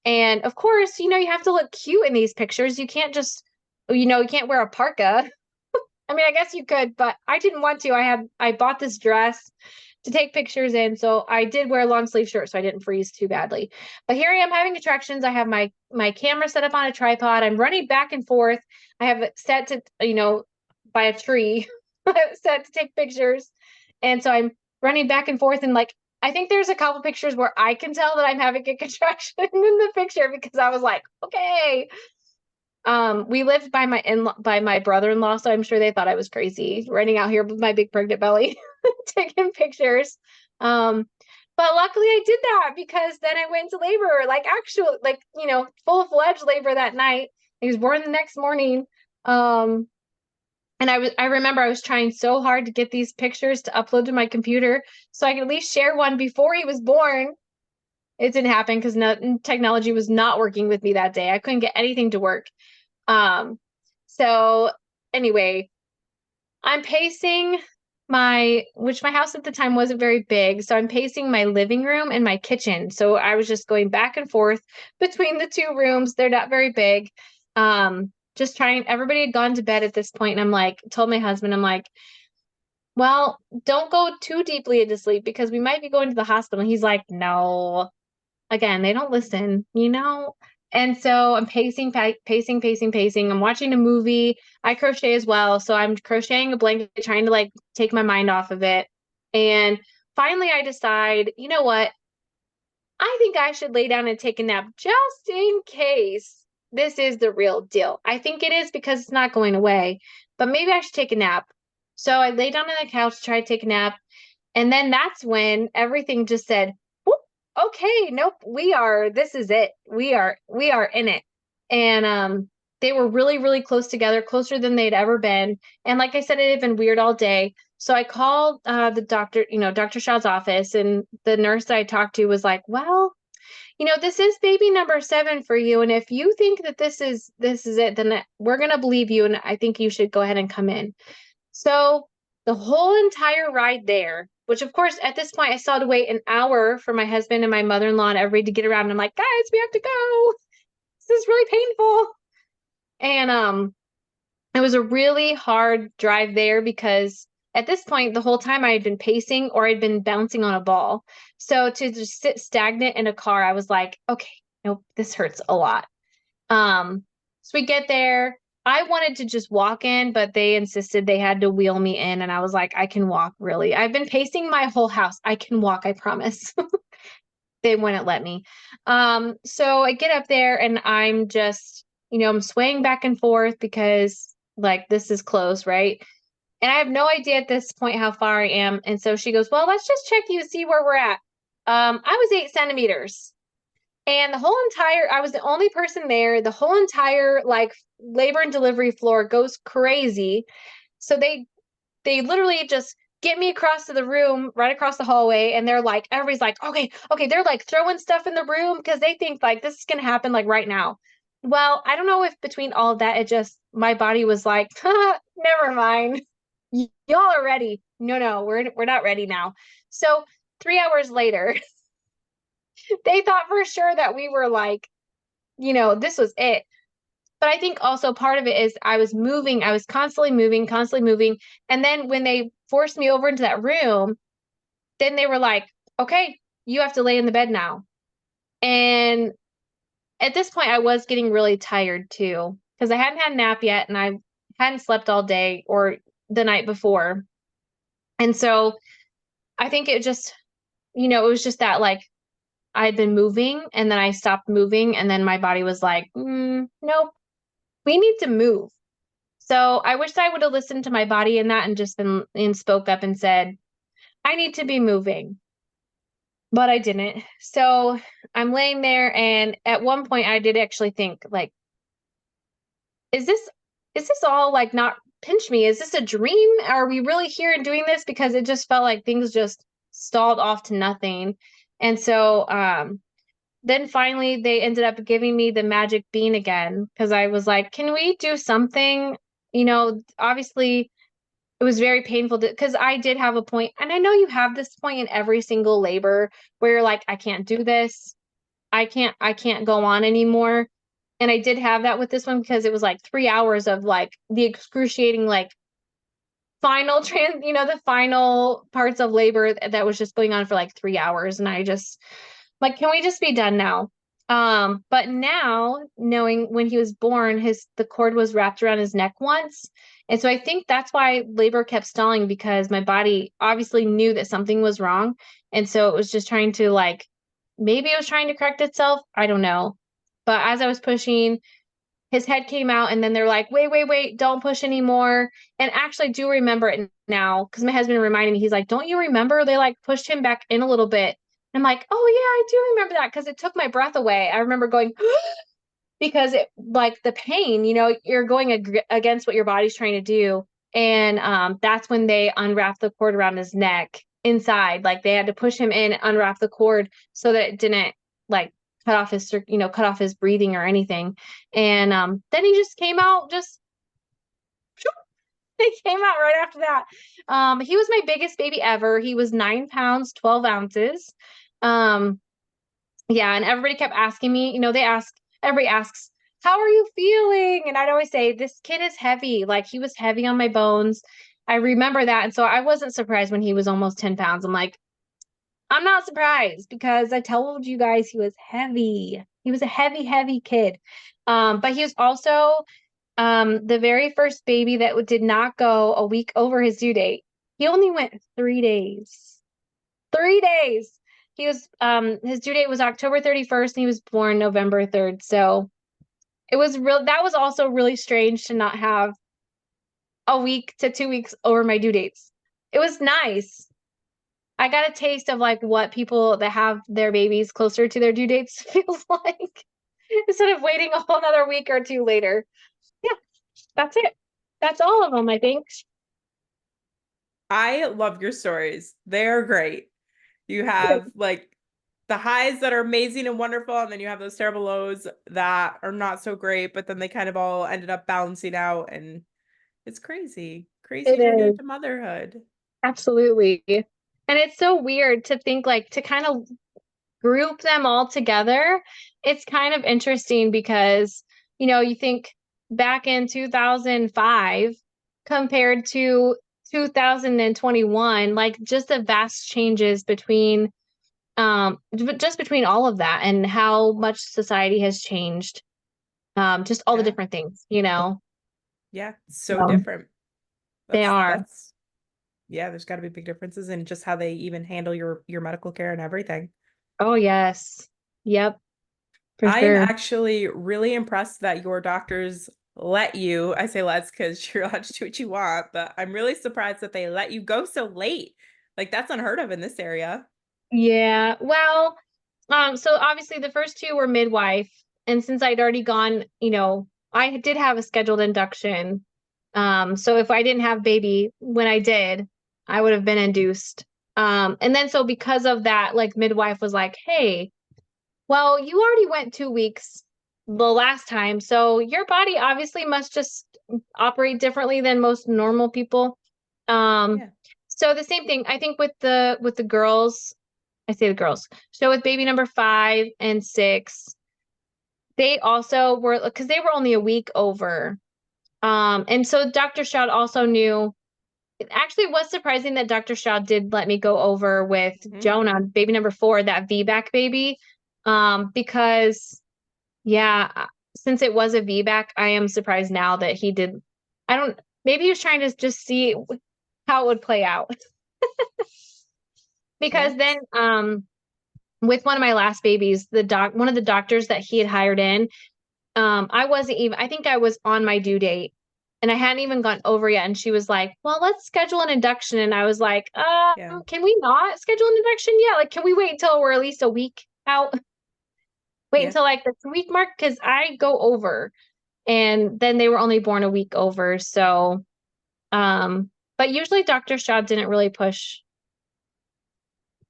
And of course, you have to look cute in these pictures. You can't just, you can't wear a parka. I mean, I guess you could, but I didn't want to. I bought this dress to take pictures in, so I did wear a long sleeve shirt so I didn't freeze too badly. But here I am having contractions. I have my camera set up on a tripod. I'm running back and forth. I have it set to, by a tree, set to take pictures. And so I'm running back and forth, and like I think there's a couple pictures where I can tell that I'm having a contraction in the picture because I was like, okay. We lived by my brother-in-law, so I'm sure they thought I was crazy running out here with my big pregnant belly taking pictures. But luckily I did that because then I went into labor, like actual, like, full-fledged labor that night. He was born the next morning. And I remember I was trying so hard to get these pictures to upload to my computer so I could at least share one before he was born. It didn't happen because technology was not working with me that day. I couldn't get anything to work. So anyway, I'm pacing which my house at the time wasn't very big. So I'm pacing my living room and my kitchen. So I was just going back and forth between the two rooms. They're not very big. Just trying, everybody had gone to bed at this point, and I'm like, told my husband, I'm like, well, don't go too deeply into sleep because we might be going to the hospital. And he's like, no. Again, they don't listen, And so I'm pacing, pacing, pacing, pacing. I'm watching a movie. I crochet as well. So I'm crocheting a blanket, trying to like take my mind off of it. And finally I decide, you know what? I think I should lay down and take a nap just in case this is the real deal. I think it is because it's not going away, but maybe I should take a nap. So I lay down on the couch to try to take a nap. And then that's when everything just said, okay, nope, this is it. We are in it. And they were really, really close together, closer than they'd ever been. And like I said, it had been weird all day. So I called the doctor, Dr. Shaw's office, and the nurse that I talked to was like, well, this is baby number 7 for you. And if you think that this is it, then we're going to believe you. And I think you should go ahead and come in. So the whole entire ride there, which of course at this point I still had to wait an hour for my husband and my mother-in-law and everybody to get around. And I'm like, guys, we have to go. This is really painful. And it was a really hard drive there because at this point, the whole time I had been pacing or I'd been bouncing on a ball. So to just sit stagnant in a car, I was like, okay, nope, this hurts a lot. So we get there. I wanted to just walk in, but they insisted they had to wheel me in. And I was like, I can walk, really. I've been pacing my whole house. I can walk, I promise. They wouldn't let me. So I get up there and I'm just, I'm swaying back and forth because like this is close, right? And I have no idea at this point how far I am. And so she goes, well, let's just check you, see where we're at. I was 8 centimeters. And I was the only person there. The whole entire like labor and delivery floor goes crazy. So they literally just get me across to the room, right across the hallway. And they're like, everybody's like, okay. They're like throwing stuff in the room because they think like this is going to happen like right now. Well, I don't know if between all of that, my body was like, never mind. Y'all are ready. No, we're not ready now. So 3 hours later, they thought for sure that we were like, this was it. But I think also part of it is I was constantly moving. And then when they forced me over into that room, then they were like, okay, you have to lay in the bed now. And at this point, I was getting really tired too, because I hadn't had a nap yet and I hadn't slept all day or the night before. And so I think it just, it was just that like I'd been moving and then I stopped moving. And then my body was like, nope, we need to move. So I wish I would have listened to my body in that and just spoke up and said, I need to be moving. but I didn't. So I'm laying there, and at one point I did actually think, like, is this all like not pinch me? Is this a dream? Are we really here and doing this? Because it just felt like things just stalled off to nothing. And so then finally they ended up giving me the magic bean again because I was like, can we do something? Obviously it was very painful because I did have a point, and I know you have this point in every single labor where you're like, I can't do this. I can't go on anymore. And I did have that with this one because it was like 3 hours of like the excruciating, like the final parts of labor that was just going on for like 3 hours. And I just like, can we just be done now? But now knowing when he was born, the cord was wrapped around his neck once. And so I think that's why labor kept stalling, because my body obviously knew that something was wrong. And so it was just trying to like, maybe it was trying to correct itself. I don't know. But as I was pushing, his head came out, and then they're like, wait, wait, wait, don't push anymore. And actually I do remember it now because my husband reminded me. He's like, don't you remember they like pushed him back in a little bit? And I'm like, oh yeah, I do remember that because it took my breath away. I remember going because it like the pain, you're going against what your body's trying to do. And that's when they unwrapped the cord around his neck inside. Like they had to push him in, unwrap the cord so that it didn't like cut off his breathing or anything. And then he just came out, just he came out right after that. He was my biggest baby ever. He was 9 pounds, 12 ounces. Um, yeah, and everybody kept asking me, everybody asks, how are you feeling? And I'd always say, this kid is heavy. Like he was heavy on my bones. I remember that. And so I wasn't surprised when he was almost 10 pounds. I'm like, I'm not surprised because I told you guys he was heavy. He was a heavy, heavy kid. But he was also the very first baby that did not go a week over his due date. He only went 3 days. 3 days. He was his due date was October 31st and he was born November 3rd. So it was real that was also really strange to not have a week to 2 weeks over my due dates. It was nice. I got a taste of like what people that have their babies closer to their due dates feels like instead of waiting a whole another week or two later. Yeah, that's it. That's all of them, I think. I love your stories. They're great. You have like the highs that are amazing and wonderful, and then you have those terrible lows that are not so great, but then they kind of all ended up balancing out, and it's crazy. Crazy It journey is. into motherhood. Absolutely. And it's so weird to think like to kind of group them all together. It's kind of interesting because, you think back in 2005 compared to 2021, like just the vast changes between just between all of that and how much society has changed. Just all the Yeah. different things, Yeah. So Um, different. they That's are. that's yeah, there's got to be big differences in just how they even handle your medical care and everything. Oh, yes. Yep, for I am sure. actually really impressed that your doctors let you, I say let's because you're allowed to do what you want, but I'm really surprised that they let you go so late. Like that's unheard of in this area. Yeah. Well, so obviously the first two were midwife, and since I'd already gone, I did have a scheduled induction. So if I didn't have baby when I did, I would have been induced. And then so because of that, like midwife was like, "Hey, well, you already went 2 weeks the last time, so your body obviously must just operate differently than most normal people." Um, Yeah. so the same thing, I think with the girls, I say the girls. So with baby number 5 and 6, they also were because they were only a week over. And so Dr. Stroud also knew. It actually was surprising that Dr. Stroud did let me go over with Mhm. Jonah, baby number 4, that VBAC baby. Because yeah, since it was a VBAC, I am surprised now that he did. I don't. Maybe he was trying to just see how it would play out. Yeah. Because then, with one of my last babies, one of the doctors that he had hired in, I wasn't even. I think I was on my due date, and I hadn't even gone over yet. And she was like, well, let's schedule an induction. And I was like, Yeah. can we not schedule an induction? Yeah. Like, can we wait until we're at least a week out? Wait Yeah. until like the week mark? Cause I go over and then they were only born a week over. So, but usually Dr. Shaw didn't really push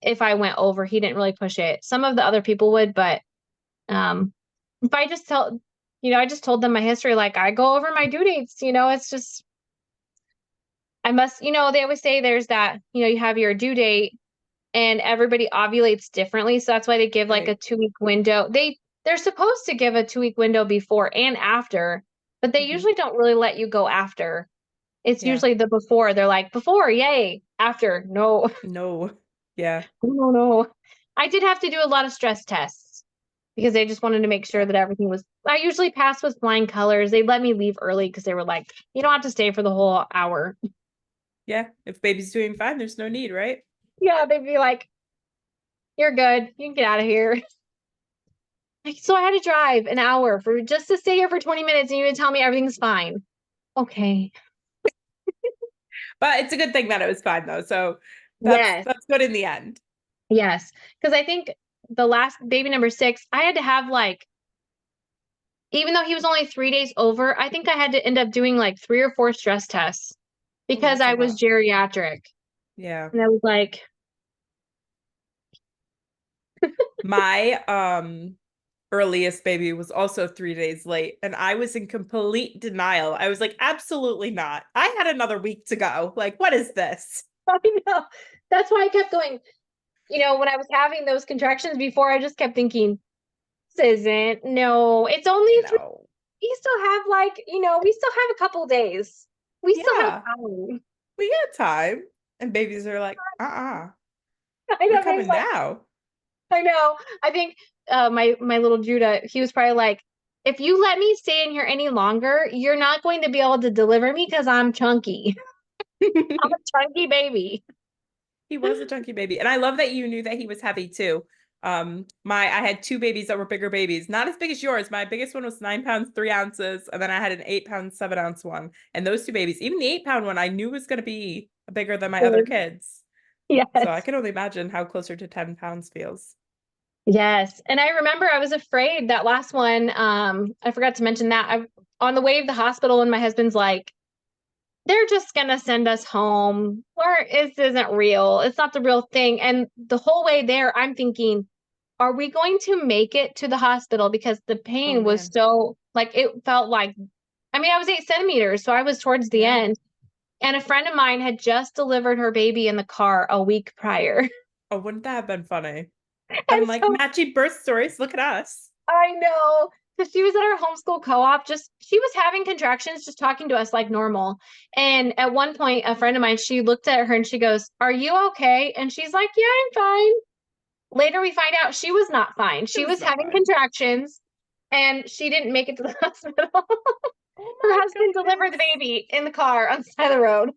if I went over, he didn't really push it. Some of the other people would, but, if I just tell, I just told them my history, like I go over my due dates, it's just, I must, they always say there's that, you have your due date and everybody ovulates differently. So that's why they give like a Right. 2 week window. They're supposed to give a 2 week window before and after, but they Hmm. usually don't really let you go after. It's Yeah. usually the before. They're like, before, yay. After, no, No. Yeah. no, no. I did have to do a lot of stress tests because they just wanted to make sure Yeah. that everything was. I usually pass with flying colors. They let me leave early because they were like, you don't have to stay for the whole hour. Yeah. If baby's doing fine, there's no need, right? Yeah, they'd be like, you're good. You can get out of here. Like, so I had to drive an hour for just to stay here for 20 minutes and you would tell me everything's fine. Okay. But it's a good thing that it was fine though. So Yes. that's good in the end. Yes. Because I think the last baby number 6, I had to have like, even though he was only 3 days over, I think I had to end up doing like 3 or 4 stress tests Oh, because that's a I was lot. geriatric. Yeah. And I was like, My earliest baby was also 3 days late, and I was in complete denial. I was like, absolutely not. I had another week to go. Like, what is this? I know. That's why I kept going. When I was having those contractions before, I just kept thinking, this isn't, no, it's only I 3. know. We still have like, we still have a couple days. We still have Yeah, time. we got time. And babies are like, I we're know, baby's coming like, now. I know. I think my little Judah, he was probably like, if you let me stay in here any longer, you're not going to be able to deliver me because I'm chunky. I'm a chunky baby. He was a chunky baby. And I love that you knew that he was heavy too. I had two babies that were bigger babies, not as big as yours. My biggest one was 9 pounds, 3 ounces, and then I had an 8 pound, 7 ounce one. And those two babies, even the 8 pound one, I knew was gonna be bigger than my other kids. So I Yes. can only imagine how closer to 10 pounds feels. Yes. And I remember I was afraid that last one, I forgot to mention that on the way to the hospital when my husband's like, they're just gonna send us home. Or this isn't real. It's not the real thing. And the whole way there, I'm thinking, are we going to make it to the hospital? Because the Oh pain was man. so like it felt like I mean, I was 8 centimeters, so I was towards the Yeah. end. And a friend of mine had just delivered her baby in the car a week prior. Oh, wouldn't that have been funny? And Been like so matchy birth stories. Look at us. I know. Because she was at our homeschool co-op, just she was having contractions, just talking to us like normal. And at one point, a friend of mine, she looked at her and she goes, "Are you okay?" And she's like, "Yeah, I'm fine." Later, we find out she was not fine. It She was was not having fine. contractions and she didn't make it to the hospital. Oh Her my husband delivered the goodness. baby in the car on the side of the road.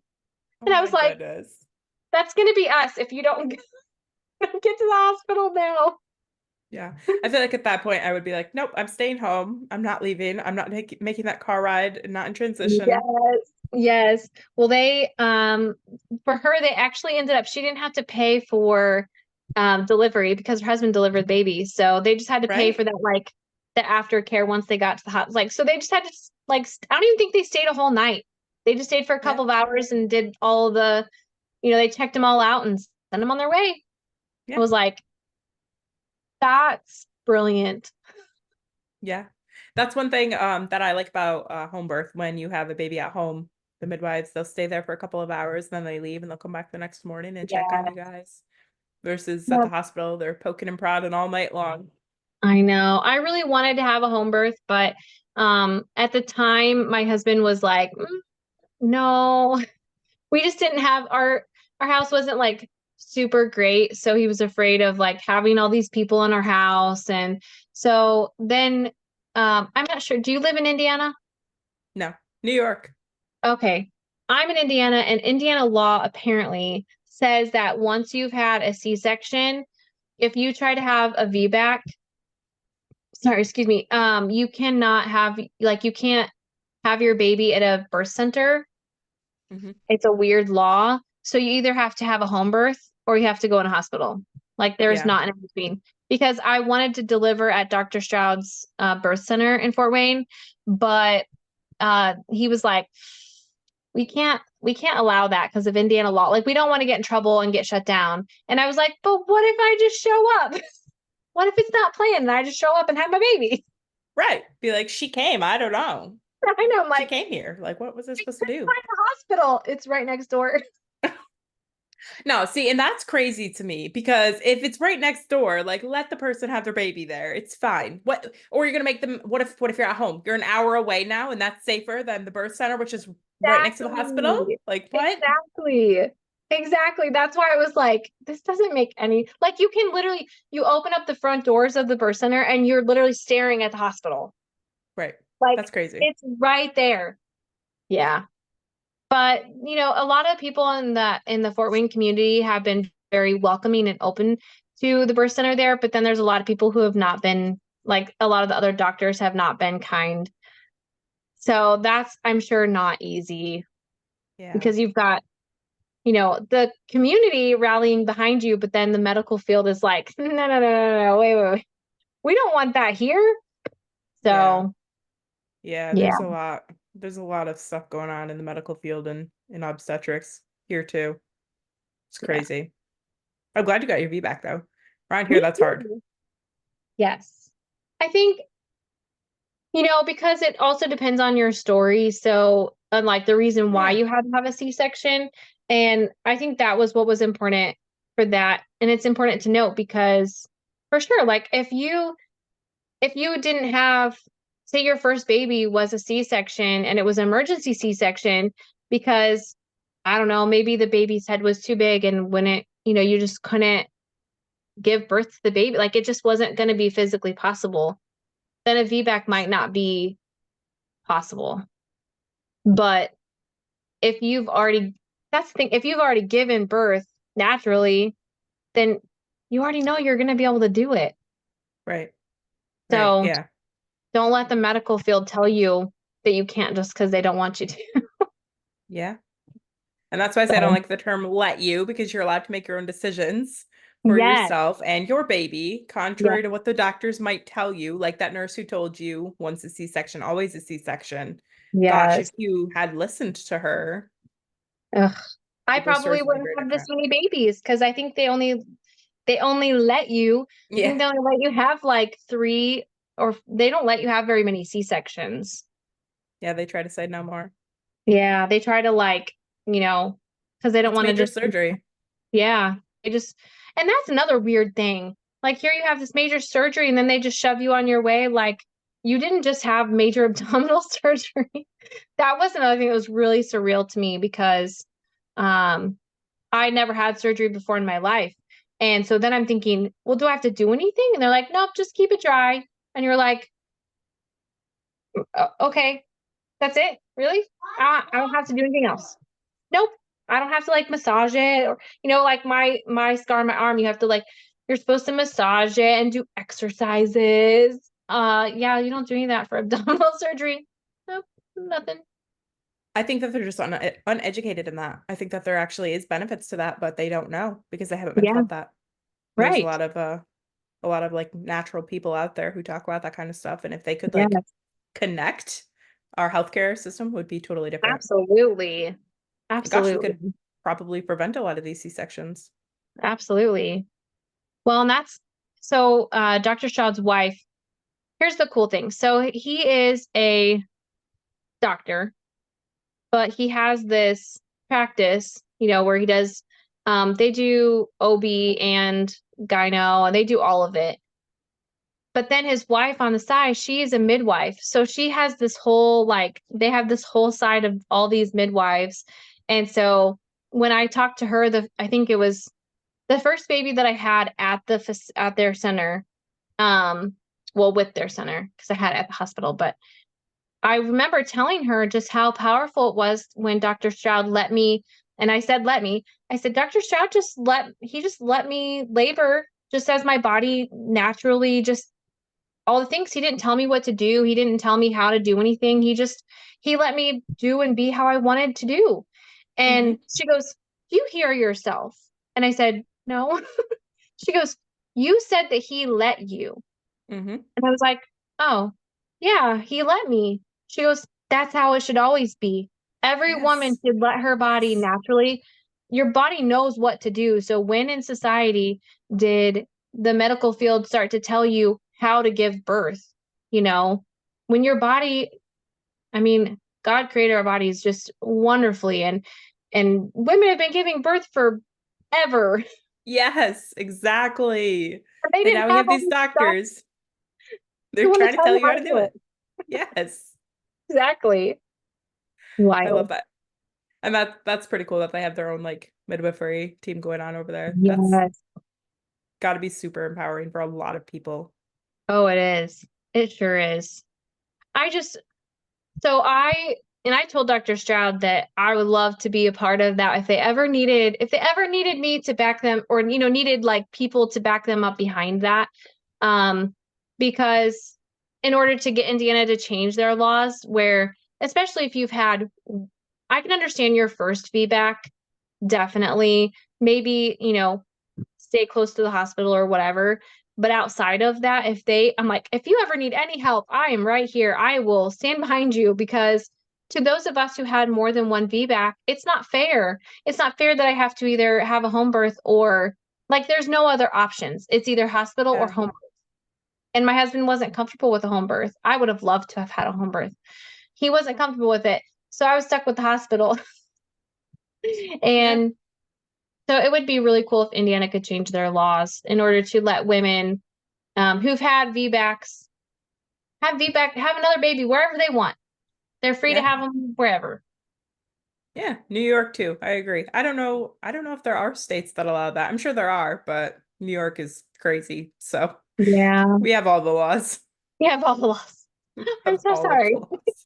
Oh And I my was like, goodness. that's going to be us if you don't get to the hospital now. Yeah. I feel like at that point I would be like, nope, I'm staying home. I'm not leaving. I'm not making that car ride and not in transition. Yes. Yes. Well, for her, they actually ended up, she didn't have to pay for delivery because her husband delivered the baby. So they just had to pay for Right? that, like the aftercare once they got to the hospital. Like, so they just had to, like, I don't even think they stayed a whole night. They just stayed for a Yeah. couple of hours and did all the, they checked them all out and sent them on their way. I Yeah. was like, that's brilliant. Yeah. That's one thing that I like about home birth when you have a baby at home. The midwives, they'll stay there for a couple of hours, then they leave and they'll come back the next morning and check on you Yeah. guys. Versus at the hospital, they're poking and prodding all night long. I know. I really wanted to have a home birth, but at the time my husband was like, no. We just didn't have our house wasn't like super great, so he was afraid of like having all these people in our house and so then I'm not sure. Do you live in Indiana? No. New York. Okay. I'm in Indiana and Indiana law apparently says that once you've had a C-section, if you try to have a VBAC, sorry, excuse me, you cannot have like you can't have your baby at a birth center, Hmm. it's a weird law. So you either have to have a home birth or you have to go in a hospital. Like there's Yeah. not an in between. Because I wanted to deliver at Dr. Stroud's birth center in Fort Wayne, but he was like, we can't allow that because of Indiana law. Like we don't want to get in trouble and get shut down. And I was like, but what if I just show up? What if it's not planned and I just show up and have my baby? Right. Be like, she came. I don't know. I know, I'm She like, came here. Like, what was I supposed to let's do? find a hospital. It's right next door. No, see, and that's crazy to me because if it's right next door, like let the person have their baby there. It's fine. What or you're gonna make them what if you're at home? You're an hour away now and that's safer than the birth center, which is right next to the hospital? Exactly. Like what? Exactly. Exactly. That's why I was like, this doesn't make any like you can literally you open up the front doors of the birth center and you're literally staring at the hospital. Right. Like That's crazy. it's right there. Yeah. But a lot of people in the Fort Wayne community have been very welcoming and open to the birth center there, but then there's a lot of people who have not been like a lot of the other doctors have not been kind. So that's I'm sure not easy Yeah. because you've got the community rallying behind you, but then the medical field is like, no, no, no, no, no, wait, wait, wait. We don't want that here. Yeah. So, Yeah, yeah, there's a lot of stuff going on in the medical field and in obstetrics here too. It's yeah. crazy. I'm glad you got your VBAC though. Around here, Me that's hard. too. Yes. I think, because it also depends on your story. So, unlike the reason why Yeah. you had to have a C-section. And I think that was what was important for that. And it's important to note because for sure, like if you didn't have, say your first baby was a C-section and it was an emergency C-section because I don't know, maybe the baby's head was too big and when you just couldn't give birth to the baby, like it just wasn't going to be physically possible, then a VBAC might not be possible. But if you've already, that's the thing, if you've already given birth naturally, then you already know you're going to be able to do it. Right. Right. So Yeah. don't let the medical field tell you that you can't just because they don't want you to. Yeah. And that's why I say I don't So, like the term let you because you're allowed to make your own decisions for yes, yourself and your baby, yes, contrary to what the doctors might tell you, like that nurse who told you once a C-section, always a C-section. Gosh, if yes. you had listened to her, Ugh. I would have probably stories would be wouldn't very have this different. many babies because I think they only let you. I Yeah. think they only let you have like three, or they don't let you have very many C-sections. Yeah, they try to say no more. Yeah, they try to like, because they don't It's want to major just, surgery. yeah, they just, and that's another weird thing. Like here you have this major surgery and then they just shove you on your way. Like you didn't just have major abdominal surgery. That was another thing that was really surreal to me because um I never had surgery before in my life. And so then I'm thinking, well, do I have to do anything? And they're like, nope, just keep it dry. And you're like, Okay, that's it. Really? I don't have to do anything else. Nope. I don't have to like massage it or like my scar on my arm, you have to like you're supposed to massage it and do exercises. Yeah, you don't do any of that for abdominal surgery. Nope, nothing. I think that they're just uneducated in that. I think that there actually is benefits to that, but they don't know because they haven't been Yeah, taught that. And there's right. a lot of like natural people out there who talk about that kind of stuff. And if they could like Yes, connect, our healthcare system would be totally different. absolutely. Gosh, we Absolutely. could probably prevent a lot of these C-sections. Absolutely. Well, and that's so Dr. Stroud's wife, here's the cool thing. So he is a doctor, but he has this practice, where he does they do OB and gyno and they do all of it. But then his wife on the side, she is a midwife. So she has this whole like they have this whole side of all these midwives. And so when I talked to her, I think it was the first baby that I had at their center, um, well, with their center, because I had it at the hospital. But I remember telling her just how powerful it was when Dr. Stroud let me, and I said, let me, I said, Dr. Stroud he just let me labor just as my body naturally just all the things. He didn't tell me what to do. He didn't tell me how to do anything. He let me do and be how I wanted to do. Mm-hmm. And she goes, "Do you hear yourself?" And I said, "No." She goes, "You said that he let you." Mm-hmm. And I was like, "Oh, yeah, he let me." She goes, "That's how it should always be. Every woman Yes. should let her body Yes. naturally. Your body knows what to do." So when in society did the medical field start to tell you how to give birth? You know, when your body, I mean, God created our bodies just wonderfully, and women have been giving birth for ever. Yes, exactly. They And didn't now we have have all these this stuff doctors. They're to want to trying to tell tell you you how how to to do do it. it. Yes. Exactly. I love Wild. that. And that's pretty cool that they have their own like midwifery team going on over there. That's Yes. got to be super empowering for a lot of people. Oh, it is. It sure is. I just, so I told Dr. Stroud that I would love to be a part of that if they ever needed me to back them, or, needed like people to back them up behind that. Um, because in order to get Indiana to change their laws, where, especially if I can understand your first feedback, definitely, maybe, stay close to the hospital or whatever. But outside of that, I'm like, if you ever need any help, I am right here. I will stand behind you, because to those of us who had more than one VBAC, it's not fair. It's not fair that I have to either have a home birth or, like, there's no other options. It's either hospital or Yeah. home birth. And my husband wasn't comfortable with a home birth. I would have loved to have had a home birth. He wasn't comfortable with it. So I was stuck with the hospital. Yeah. And so it would be really cool if Indiana could change their laws in order to let women, who've had VBACs have another baby wherever they want. They're free to Yeah. have them wherever. Yeah. New York too. I agree. I don't know. I don't know if there are states that allow that. I'm sure there are, but New York is crazy. So Yeah, we have all the laws. we have all the laws. We I'm have so all of the sorry. laws.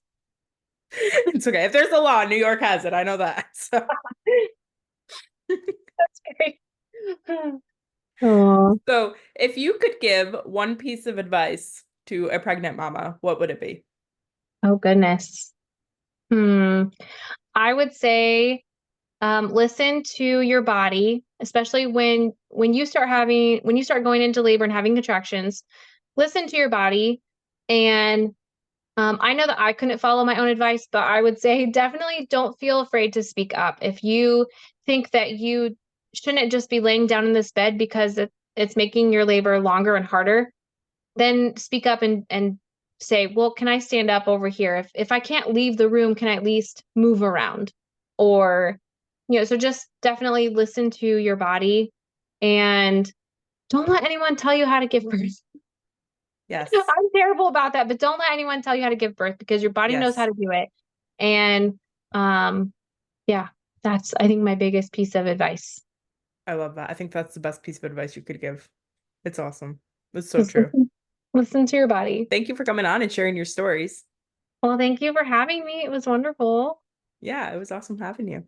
It's okay. If there's a law, New York has it. I know that. So That's great. Oh, so if you could give one piece of advice to a pregnant mama, what would it be? oh goodness. Hmm. I would say, listen to your body, especially when you start going into labor and having contractions. Listen to your body, and I know that I couldn't follow my own advice, but I would say definitely don't feel afraid to speak up. If you think that you shouldn't just be laying down in this bed because it's making your labor longer and harder, then speak up and say, "Well, can I stand up over here? If I can't leave the room, can I at least move around?" Or, so just definitely listen to your body, and don't let anyone tell you how to give birth. Yes. I'm terrible about that, but don't let anyone tell you how to give birth, because your body knows how Yes. to do it. And um, yeah, that's, I think, my biggest piece of advice. I love that. I think that's the best piece of advice you could give. It's awesome. It's so Just true. listen to your body. Thank you for coming on and sharing your stories. Well, thank you for having me. It was wonderful. Yeah, it was awesome having you.